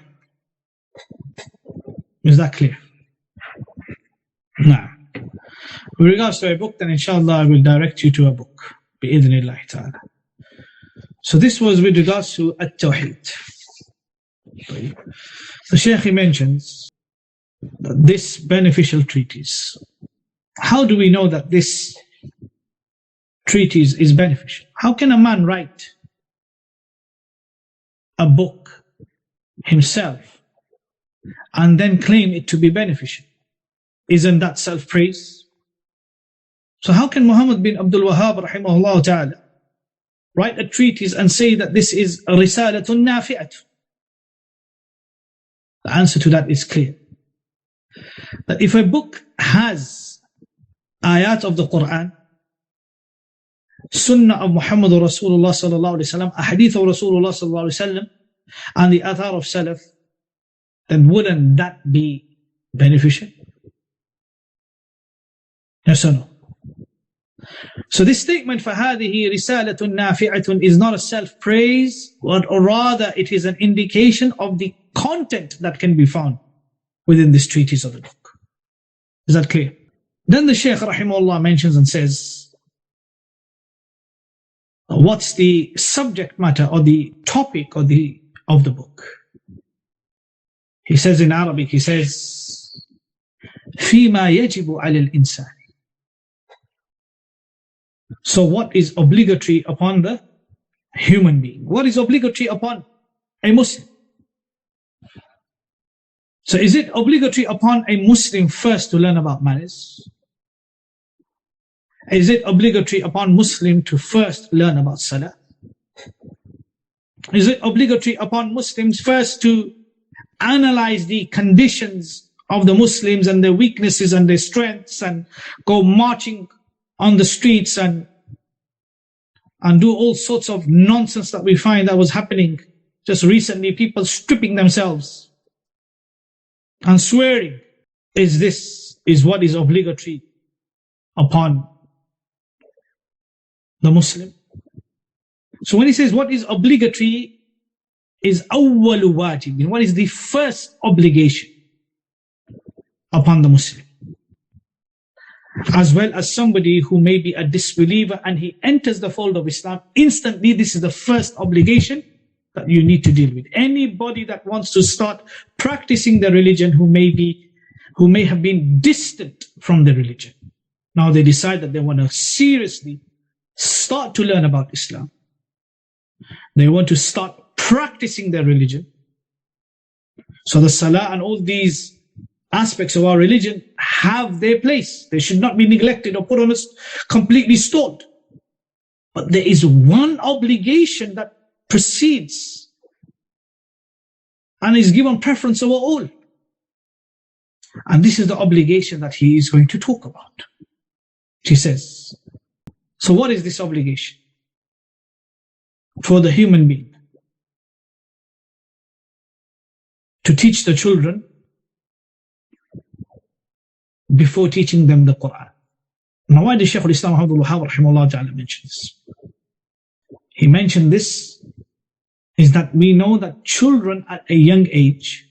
Is that clear? Now, with regards to a book, then inshallah I will direct you to a book. Bi-idhnillahi ta'ala. So this was with regards to at-Tawhid. The Shaykh mentions that this beneficial treatise. How do we know that this treatise is beneficial? How can a man write a book himself and then claim it to be beneficial? Isn't that self-praise? So how can Muhammad bin Abdul Wahhab rahimahullah ta'ala write a treatise and say that this is a risalatun nafi'at? The answer to that is clear. That if a book has ayat of the Quran, Sunnah of Muhammad Rasulullah sallallahu alayhi wa sallam, a hadith of Rasulullah sallallahu alayhi wa sallam, and the athar of Salaf, then wouldn't that be beneficial? Yes or no? So this statement, فَهَذِهِ رِسَالَةٌ نَافِعَةٌ, is not a self-praise, or rather it is an indication of the content that can be found within this treatise of the book. Is that clear? Then the Shaykh rahimahullah mentions and says, what's the subject matter or the topic of the book? He says in Arabic, he says, فِيمَا يَجِبُ عَلَى الْإِنسَانِ. So what is obligatory upon the human being? What is obligatory upon a Muslim? So is it obligatory upon a Muslim first to learn about manners? Is it obligatory upon Muslim to first learn about Salah? Is it obligatory upon Muslims first to analyze the conditions of the Muslims and their weaknesses and their strengths and go marching on the streets and do all sorts of nonsense that we find that was happening just recently, people stripping themselves and swearing? Is what is obligatory upon the Muslim? So when he says what is obligatory is awwalu wajib, what is the first obligation upon the Muslim? As well as somebody who may be a disbeliever and he enters the fold of Islam, instantly this is the first obligation that you need to deal with. Anybody that wants to start practicing the religion who may have been distant from the religion, now they decide that they want to seriously start to learn about Islam. They want to start practicing their religion. So the Salah and all these aspects of our religion have their place. They should not be neglected or put on us completely stalled. But there is one obligation that precedes and is given preference over all. And this is the obligation that he is going to talk about. He says, so what is this obligation for the human being? To teach the children before teaching them the Quran. Now why did Shaykh al-Islam rahimahullah mention this? He mentioned this is that we know that children at a young age,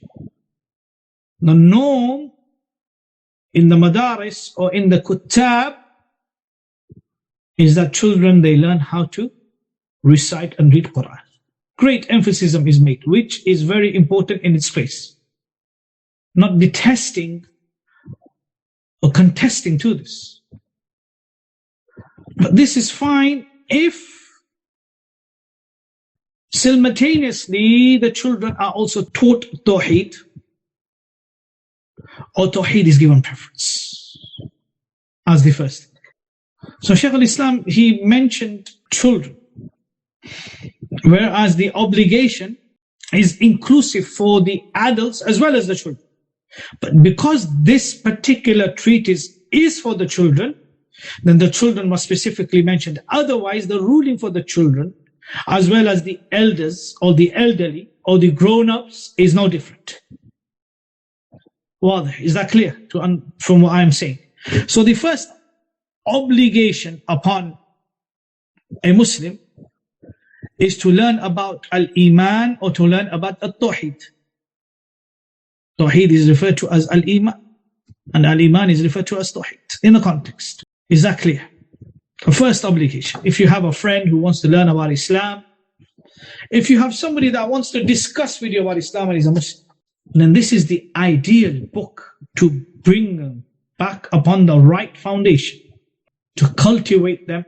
the norm in the madaris or in the kutab is that children, they learn how to recite and read Quran. Great emphasis is made, which is very important in its place. Not detesting or contesting to this. But this is fine if simultaneously the children are also taught Tawhid, or Tawhid is given preference as the first thing. So Shaykh al-Islam, he mentioned children, whereas the obligation is inclusive for the adults as well as the children. But because this particular treatise is for the children, then the children must specifically mention. Otherwise, the ruling for the children, as well as the elders or the elderly or the grown-ups, is no different. Well, is that clear from what I am saying? So the first obligation upon a Muslim is to learn about al-Iman or to learn about at-Tawhid. Tawhid is referred to as al-Iman, and al-Iman is referred to as Tawhid in the context. Is that clear? The first obligation. If you have a friend who wants to learn about Islam, if you have somebody that wants to discuss with you about Islam and is a Muslim, then this is the ideal book to bring them back upon the right foundation, to cultivate them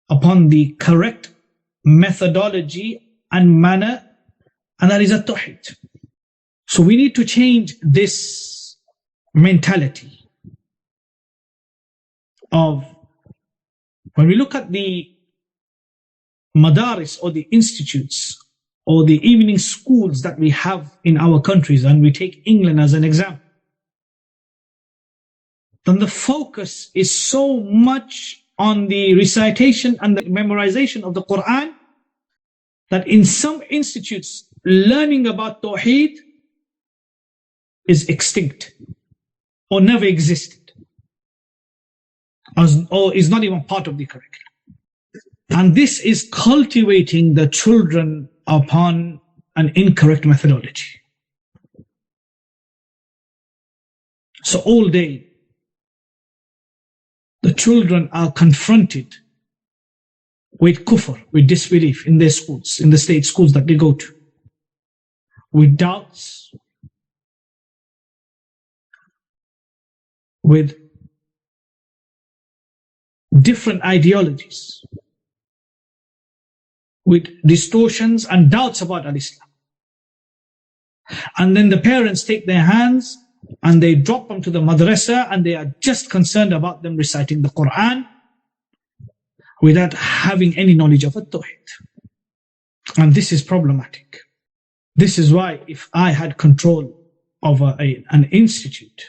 upon the correct methodology and manner, and that is at-Tawhid. So we need to change this mentality of, when we look at the madaris or the institutes or the evening schools that we have in our countries, and we take England as an example, then the focus is so much on the recitation and the memorization of the Quran that in some institutes learning about Tawheed is extinct or never existed, or is not even part of the curriculum. And this is cultivating the children upon an incorrect methodology. So all day, the children are confronted with kufr, with disbelief in their schools, in the state schools that they go to, with doubts, with different ideologies, with distortions and doubts about al-Isla. And then the parents take their hands and they drop them to the madrasa, and they are just concerned about them reciting the Quran without having any knowledge of at-Tawhid. And this is problematic. This is why if I had control over an institute,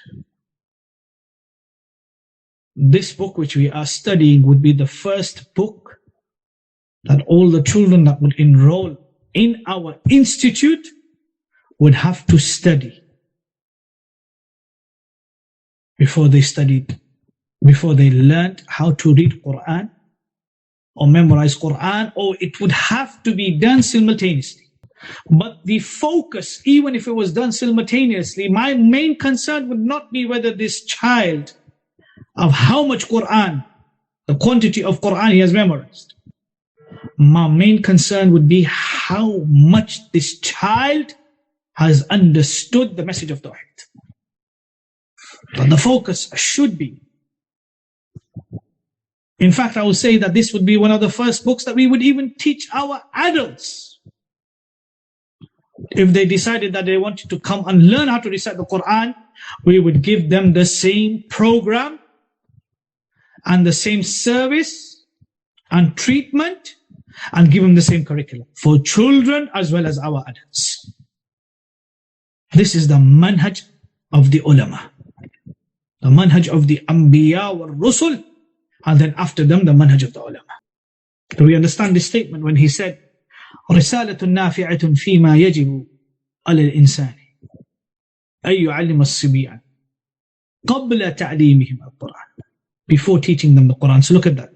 this book which we are studying would be the first book that all the children that would enroll in our institute would have to study before they learned how to read Quran or memorize Quran, or it would have to be done simultaneously. But the focus, even if it was done simultaneously, my main concern would not be whether this child, of how much Quran, the quantity of Quran he has memorized. My main concern would be how much this child has understood the message of Tawhid. But the focus should be. In fact, I would say that this would be one of the first books that we would even teach our adults. If they decided that they wanted to come and learn how to recite the Quran, we would give them the same program and the same service and treatment, and give them the same curriculum for children as well as our adults. This is the manhaj of the ulama, the manhaj of the anbiya wal rusul, and then after them the manhaj of the ulama. Do we understand this statement when he said, رسالة نافعة فيما يجب على الإنسان أن يعلم الصبيان قبل تعليمهم القرآن, before teaching them the Quran. So look at that.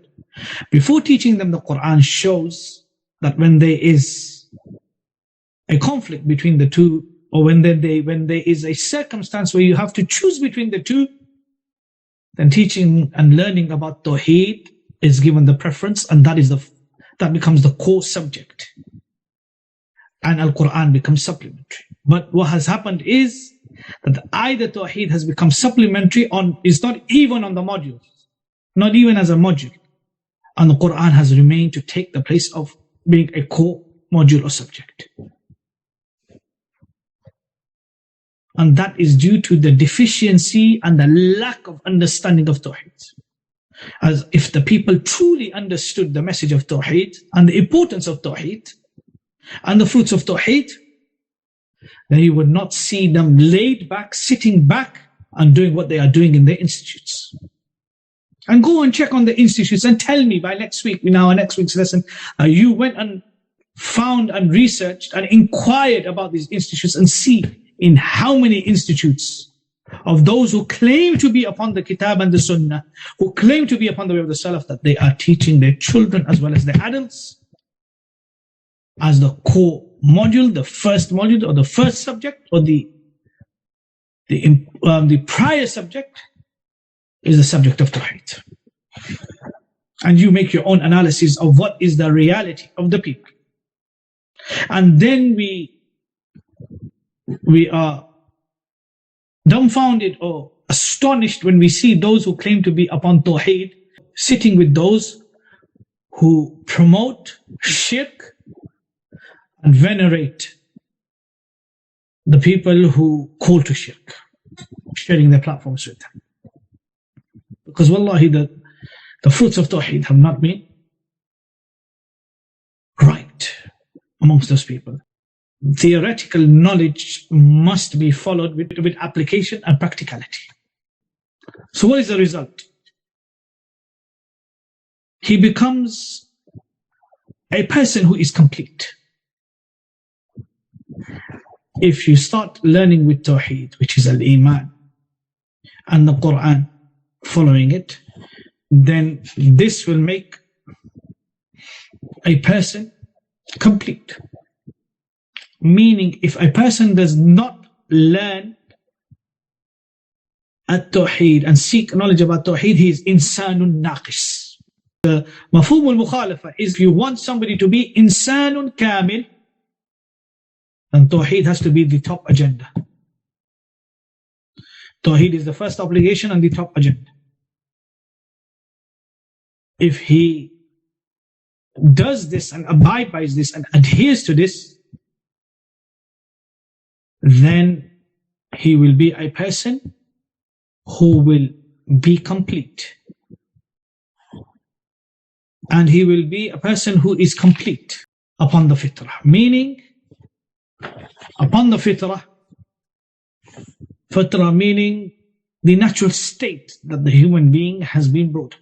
Before teaching them the Quran shows that when there is a conflict between the two, or when there is a circumstance where you have to choose between the two, then teaching and learning about Tawheed is given the preference, and that becomes the core subject, and Al-Quran becomes supplementary. But what has happened is that either Tawheed has become supplementary is not even on the module, not even as a module, and the Quran has remained to take the place of being a core module or subject. And that is due to the deficiency and the lack of understanding of Tawheed. As if the people truly understood the message of Tawheed and the importance of Tawheed and the fruits of Tawheed, then you would not see them laid back, sitting back and doing what they are doing in their institutes. And go and check on the institutes and tell me by next week, in our next week's lesson, you went and found and researched and inquired about these institutes, and see in how many institutes of those who claim to be upon the Kitab and the Sunnah, who claim to be upon the way of the Salaf, that they are teaching their children as well as their adults as the core module, the first module, or the first subject, or the prior subject is the subject of Tawhid. And you make your own analysis of what is the reality of the people. And then we are dumbfounded or astonished when we see those who claim to be upon Tawhid sitting with those who promote shirk and venerate the people who call to shirk, sharing their platforms with them. Because wallahi, the fruits of Tawhid have not been right amongst those people. Theoretical knowledge must be followed with application and practicality. So what is the result? He becomes a person who is complete. If you start learning with Tawhid, which is al-Iman, and the Quran, following it, then this will make a person complete. Meaning, if a person does not learn at-Tawhid and seek knowledge about Tawhid, he is insanun naqis. The mafhum al-mukhalafa is, if you want somebody to be insanun kamil, then Tawhid has to be the top agenda. Tawhid is the first obligation and the top agenda. If he does this and abides by this and adheres to this, then he will be a person who will be complete. And he will be a person who is complete upon the Fitrah. Meaning, upon the Fitrah, Fitrah meaning the natural state that the human being has been brought.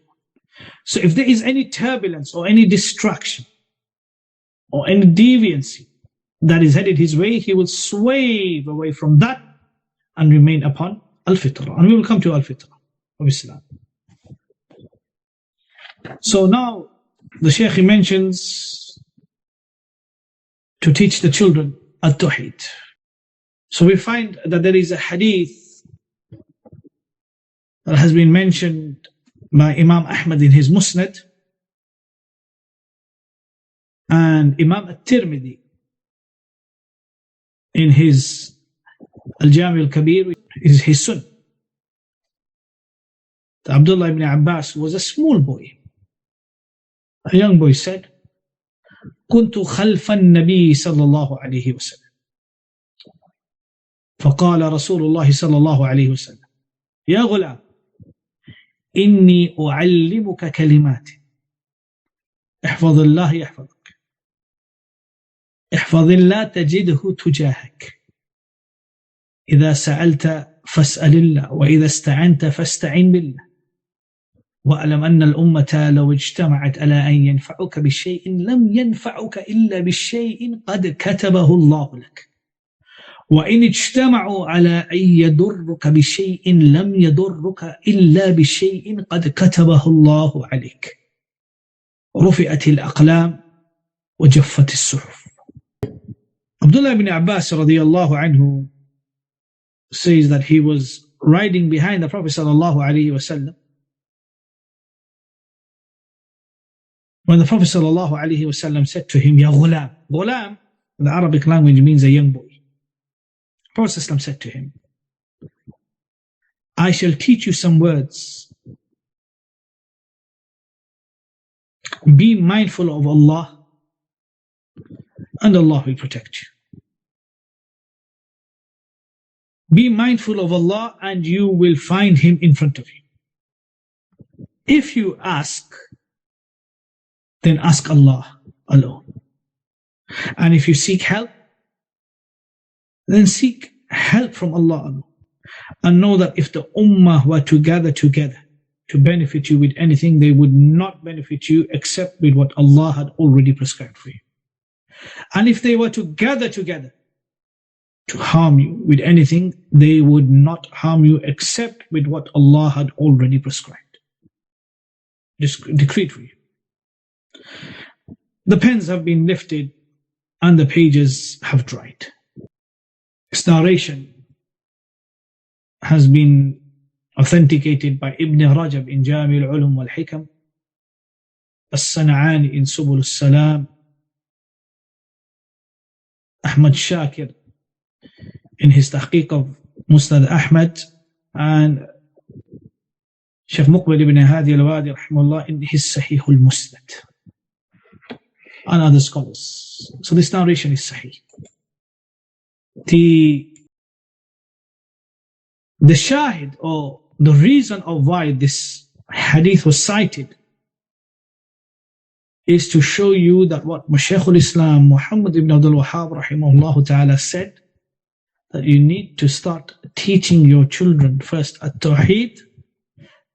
So if there is any turbulence or any distraction or any deviancy that is headed his way, he will swerve away from that and remain upon al-Fitrah. And we will come to al-Fitrah of Islam. So now the Shaykh mentions to teach the children at-Tawhid. So we find that there is a hadith that has been mentioned by Imam Ahmad in his Musnad, and Imam at-Tirmidhi in his Al-Jami al-Kabir, is his Sunnah. Abdullah ibn Abbas was a small boy. A young boy said, كنت خلف النبي صلى الله عليه وسلم فقال رسول الله صلى الله عليه وسلم يا غلام إني أعلمك كلمات احفظ الله يحفظك احفظ الله تجده تجاهك إذا سألت فاسأل الله وإذا استعنت فاستعن بالله واعلم أن الأمة لو اجتمعت على أن ينفعك بشيء لم ينفعك إلا بالشيء قد كتبه الله لك وإن اجتمعوا على أن يضرك بشيء لم يضرك إلا بشيء قد كتبه الله عليك رفعت الأقلام وجفت الصحف. Abdullah ibn Abbas radiyallahu anhu says that he was riding behind the Prophet sallallahu alaihi wasallam when the Prophet sallallahu alaihi wasallam said to him, Ya ghulam. Ghulam in the Arabic language means a young boy. The Prophet ﷺ said to him, I shall teach you some words. Be mindful of Allah, and Allah will protect you. Be mindful of Allah, and you will find Him in front of you. If you ask, then ask Allah alone. And if you seek help, then seek help from Allah alone. And know that if the ummah were to gather together to benefit you with anything, they would not benefit you except with what Allah had already prescribed for you. And if they were to gather together to harm you with anything, they would not harm you except with what Allah had already prescribed, decreed for you. The pens have been lifted and the pages have dried. This narration has been authenticated by Ibn Rajab in Jami al-Ulum wal-Hikam, As-San'ani in Subul al-Salam, Ahmad Shakir in his tahqiq of Musnad Ahmad, and Shaykh Muqbil ibn Hadi al-Wadi rahimahullah in his Sahih al-Musnad, and other scholars. So this narration is Sahih. The shahid, or the reason of why this hadith was cited, is to show you that what Shaykh al-Islam Muhammad ibn Abdul Wahhab rahimahullah ta'ala said, that you need to start teaching your children first at-Tawhid.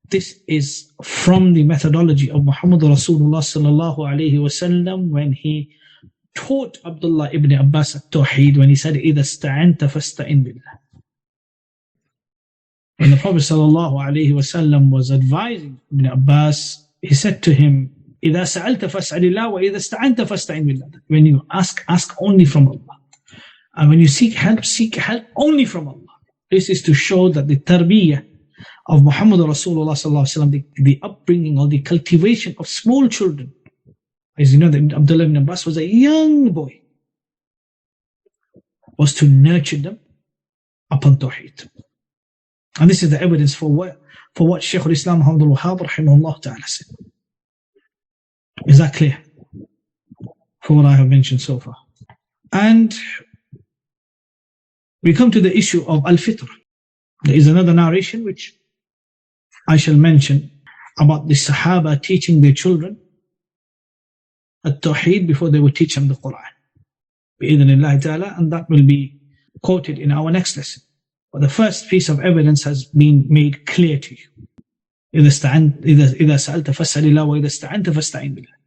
This is from the methodology of Muhammad Rasulullah sallallahu alayhi wasallam when he taught Abdullah ibn Abbas at-Tawhid, when he said, إِذَا اسْتَعَنْتَ فَاسْتَعِنْ بِاللَّهِ. When the Prophet sallallahu alayhi wasallam was advising Ibn Abbas, he said to him, إِذَا سَأَلْتَ فَاسْأَلِ اللَّهِ وَإِذَا اسْتَعَنْتَ فَاسْتَعِنْ بِاللَّهِ. When you ask only from Allah. And when you seek help only from Allah. This is to show that the tarbiyah of Muhammad Rasulullah sallallahu alayhi wasallam, the upbringing or the cultivation of small children. As you know, that Abdullah ibn Abbas was a young boy, was to nurture them upon Tawheed. And this is the evidence for what Shaykh al-Islam Muhammad al-Wahhab rahimahullah ta'ala said. Is that clear? For what I have mentioned so far. And we come to the issue of al-Fitrah. There is another narration which I shall mention about the Sahaba teaching their children at-Tawhid before they would teach them the Quran. Bi-idhnillahi ta'ala, and that will be quoted in our next lesson. But the first piece of evidence has been made clear to you. إِذَا سَأَلْتَ فَاسْأَلِ اللَّهِ وَإِذَا اسْتَعَنْتَ فَاسْتَعِنْ بِاللَّهِ.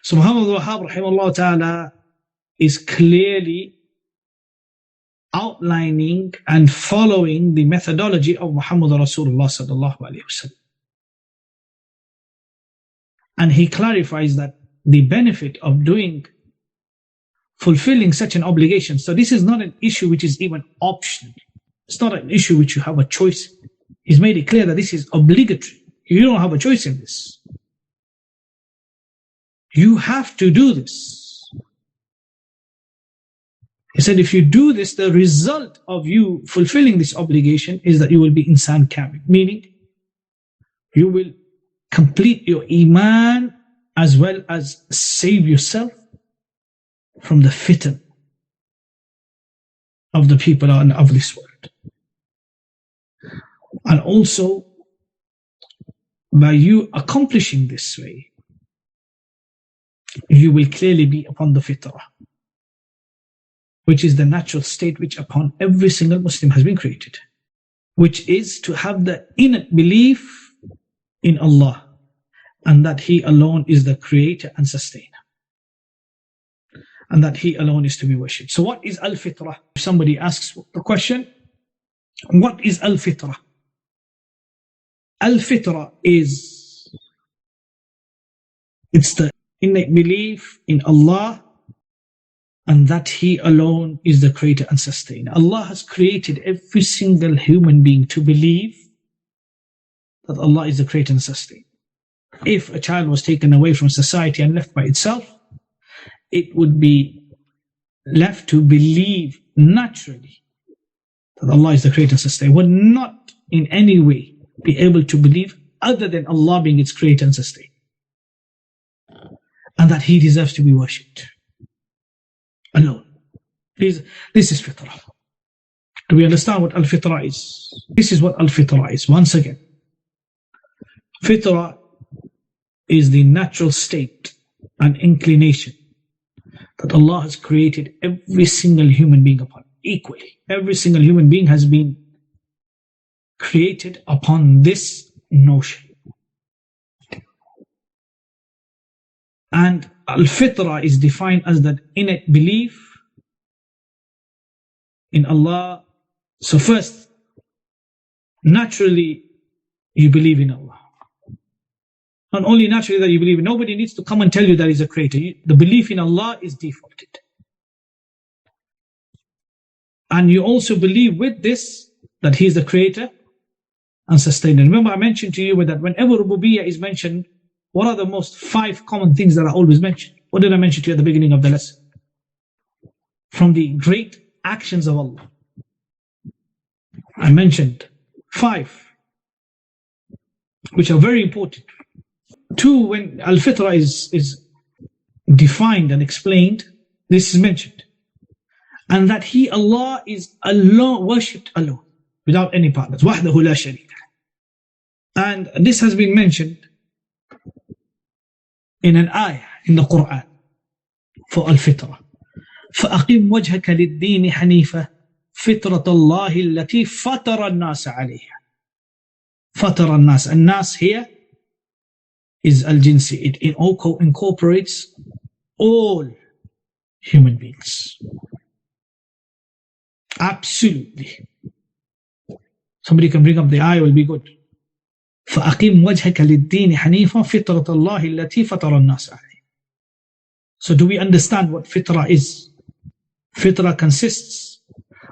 So Muhammad al-Wahhab rahimahullah ta'ala is clearly outlining and following the methodology of Muhammad Rasulullah sallallahu alayhi wasallam. And he clarifies that the benefit of fulfilling such an obligation. So this is not an issue which is even optional. It's not an issue which you have a choice. He's made it clear that this is obligatory. You don't have a choice in this. You have to do this. He said, if you do this, the result of you fulfilling this obligation is that you will be insan kamil, meaning you will complete your iman as well as save yourself from the fitan of the people of this world. And also, by you accomplishing this way, you will clearly be upon the fitrah, which is the natural state which upon every single Muslim has been created, which is to have the innate belief in Allah and that He alone is the creator and sustainer, and that He alone is to be worshipped. So what is al-Fitrah? If somebody asks the question, what is al-Fitrah? Al-Fitrah it's the innate belief in Allah and that He alone is the creator and sustainer. Allah has created every single human being to believe that Allah is the creator and sustainer. If a child was taken away from society and left by itself, it would be left to believe naturally that Allah is the creator and sustainer, would not in any way be able to believe other than Allah being its creator and sustainer, and that He deserves to be worshipped alone. This is fitrah. Do we understand what al-fitrah is? This is what al-fitrah is. Once again, fitrah is the natural state and inclination that Allah has created every single human being upon equally. Every single human being has been created upon this notion. And al-Fitrah is defined as that innate belief in Allah. So first, naturally you believe in Allah. Not only naturally that you believe, nobody needs to come and tell you there is a creator. The belief in Allah is defaulted. And you also believe with this that He is the creator and sustainer. Remember I mentioned to you that whenever Rububiyyah is mentioned, what are the most 5 common things that are always mentioned? What did I mention to you at the beginning of the lesson? From the great actions of Allah, I mentioned 5, which are very important. 2, when al-Fitrah is defined and explained, this is mentioned. And that He, Allah, is alone, worshipped alone, without any partners. وحده لا شريك له. And this has been mentioned in an ayah in the Quran for al-Fitrah. فَأَقِمْ وَجْهَكَ لِلدِّينِ حَنِيفًا فِطْرَةَ اللَّهِ الَّتِي فَطَرَ النَّاسَ عَلَيْهَا. فَطَرَ النَّاسَ. And nas here is al-jinsi. It incorporates all human beings. Absolutely. Somebody can bring up the ayah, will be good. فَأَقِمْ وَجْهَكَ لِلدِّينِ حَنِيفًا فِطْرَةَ اللَّهِ الَّتِي فَطَرَ النَّاسَ عَلَيْهَا. So do we understand what fitrah is? Fitrah consists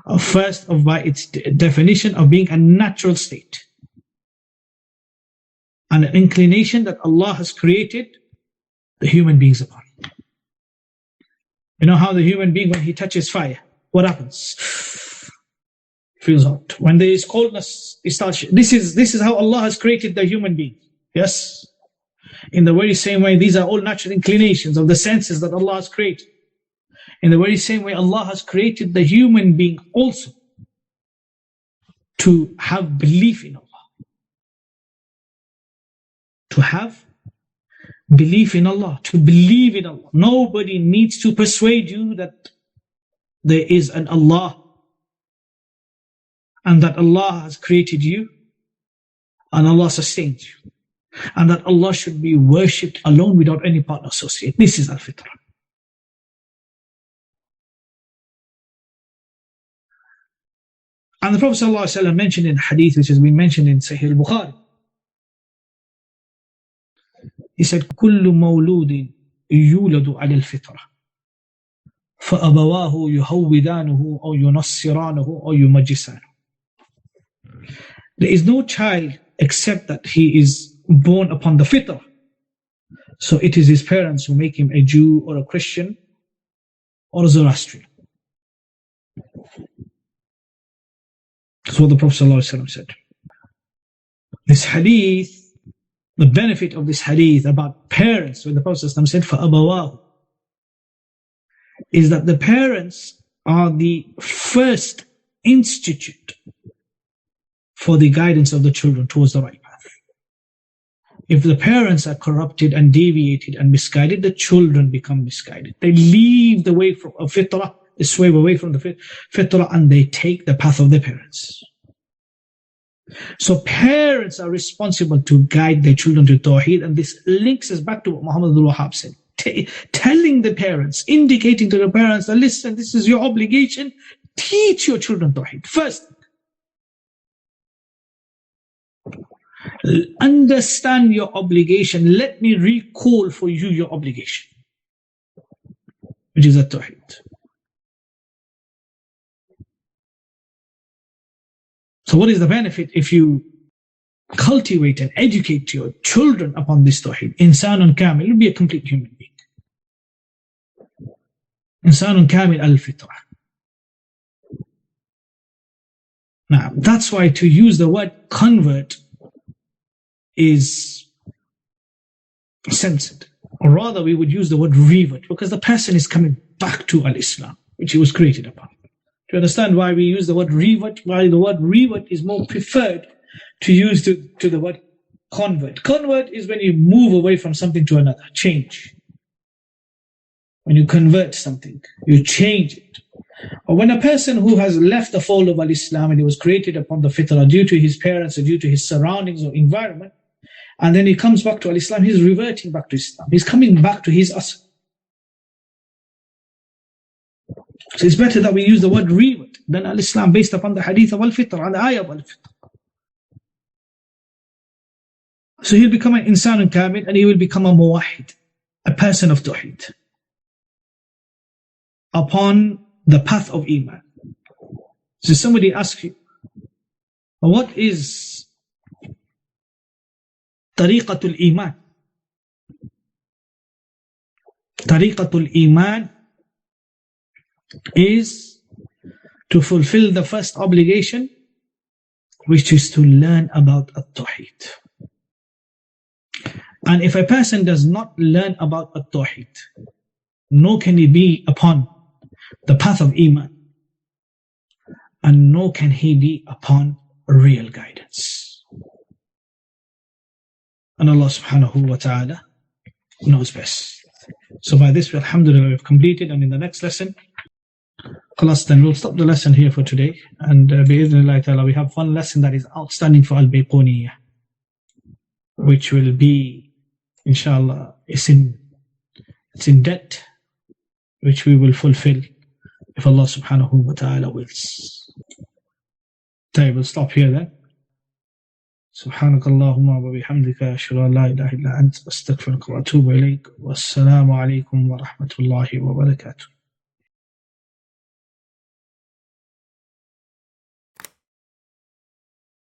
of, first of, by its definition, of being a natural state, and an inclination that Allah has created the human beings upon. You know how the human being, when he touches fire, what happens? Feels hot. When there is coldness, it starts. This is how Allah has created the human being. Yes. In the very same way, these are all natural inclinations of the senses that Allah has created. In the very same way, Allah has created the human being also to have belief in Allah. To have belief in Allah, to believe in Allah. Nobody needs to persuade you that there is an Allah and that Allah has created you and Allah sustains you, and that Allah should be worshipped alone without any partner associate. This is al-Fitrah. And the Prophet ﷺ mentioned in hadith, which has been mentioned in Sahih al-Bukhari, he said, كُلُّ مَوْلُودٍ يُولَدُ عَلَى الْفِطْرَةِ فَأَبَوَاهُ يُهَوِّدَانُهُ أَوْ يُنَصِّرَانُهُ أَوْ يُمَجِّسَانُهُ. There is no child except that he is born upon the fitrah. So it is his parents who make him a Jew or a Christian or a Zoroastrian. That's what the Prophet ﷺ said. This hadith, the benefit of this hadith about parents, when the Prophet ﷺ said فَأَبَوَاهُ, is that the parents are the first institute for the guidance of the children towards the right path. If the parents are corrupted and deviated and misguided, the children become misguided. They leave the way from a fitrah, they swerve away from the fitrah, and they take the path of their parents. So parents are responsible to guide their children to Tawhid, and this links us back to what Muhammad al-Wahhab said. Telling the parents, indicating to the parents that, listen, this is your obligation, teach your children Tawhid. First, understand your obligation. Let me recall for you your obligation, which is at-Tawhid. So what is the benefit if you cultivate and educate your children upon this Tawhid? Insanun kamil, will be a complete human being. Insanun kamil al-Fitrah. Now, that's why to use the word convert is censored. Or rather, we would use the word revert, because the person is coming back to al-Islam, which he was created upon. Do you understand why we use the word revert? Why the word revert is more preferred to use to the word convert. Convert is when you move away from something to another, change. When you convert something, you change it. Or when a person who has left the fold of al-Islam and he was created upon the Fitrah due to his parents or due to his surroundings or environment, and then he comes back to al-Islam, he's reverting back to Islam. He's coming back to his asl. So it's better that we use the word revert than al-Islam based upon the hadith of al-Fitrah and the ayah of al-Fitrah. So he'll become an insan kamil and he will become a muwahid, a person of Tawhid, upon the path of Iman. So somebody asks you, what is tariqatul Iman? Tariqatul Iman is to fulfill the first obligation, which is to learn about at-Tawhid. And if a person does not learn about at-Tawhid, nor can he be upon the path of Iman, and nor can he be upon real guidance. And Allah subhanahu wa ta'ala knows best. So by this, alhamdulillah, we've completed, and in the next lesson, khalas, then we'll stop the lesson here for today, and bi'idhnillahi ta'ala, we have one lesson that is outstanding for al-Bayquniyyah, which will be, inshallah, it's in debt, which we will fulfill if Allah subhanahu wa ta'ala wills. Okay, we'll stop here then. Subhanakallahumma wa bihamdika ashhadu an la ilaha illa anta astaghfiruka wa atubu ilayk. Wassalamu alaikum wa rahmatullahi wa barakatuh.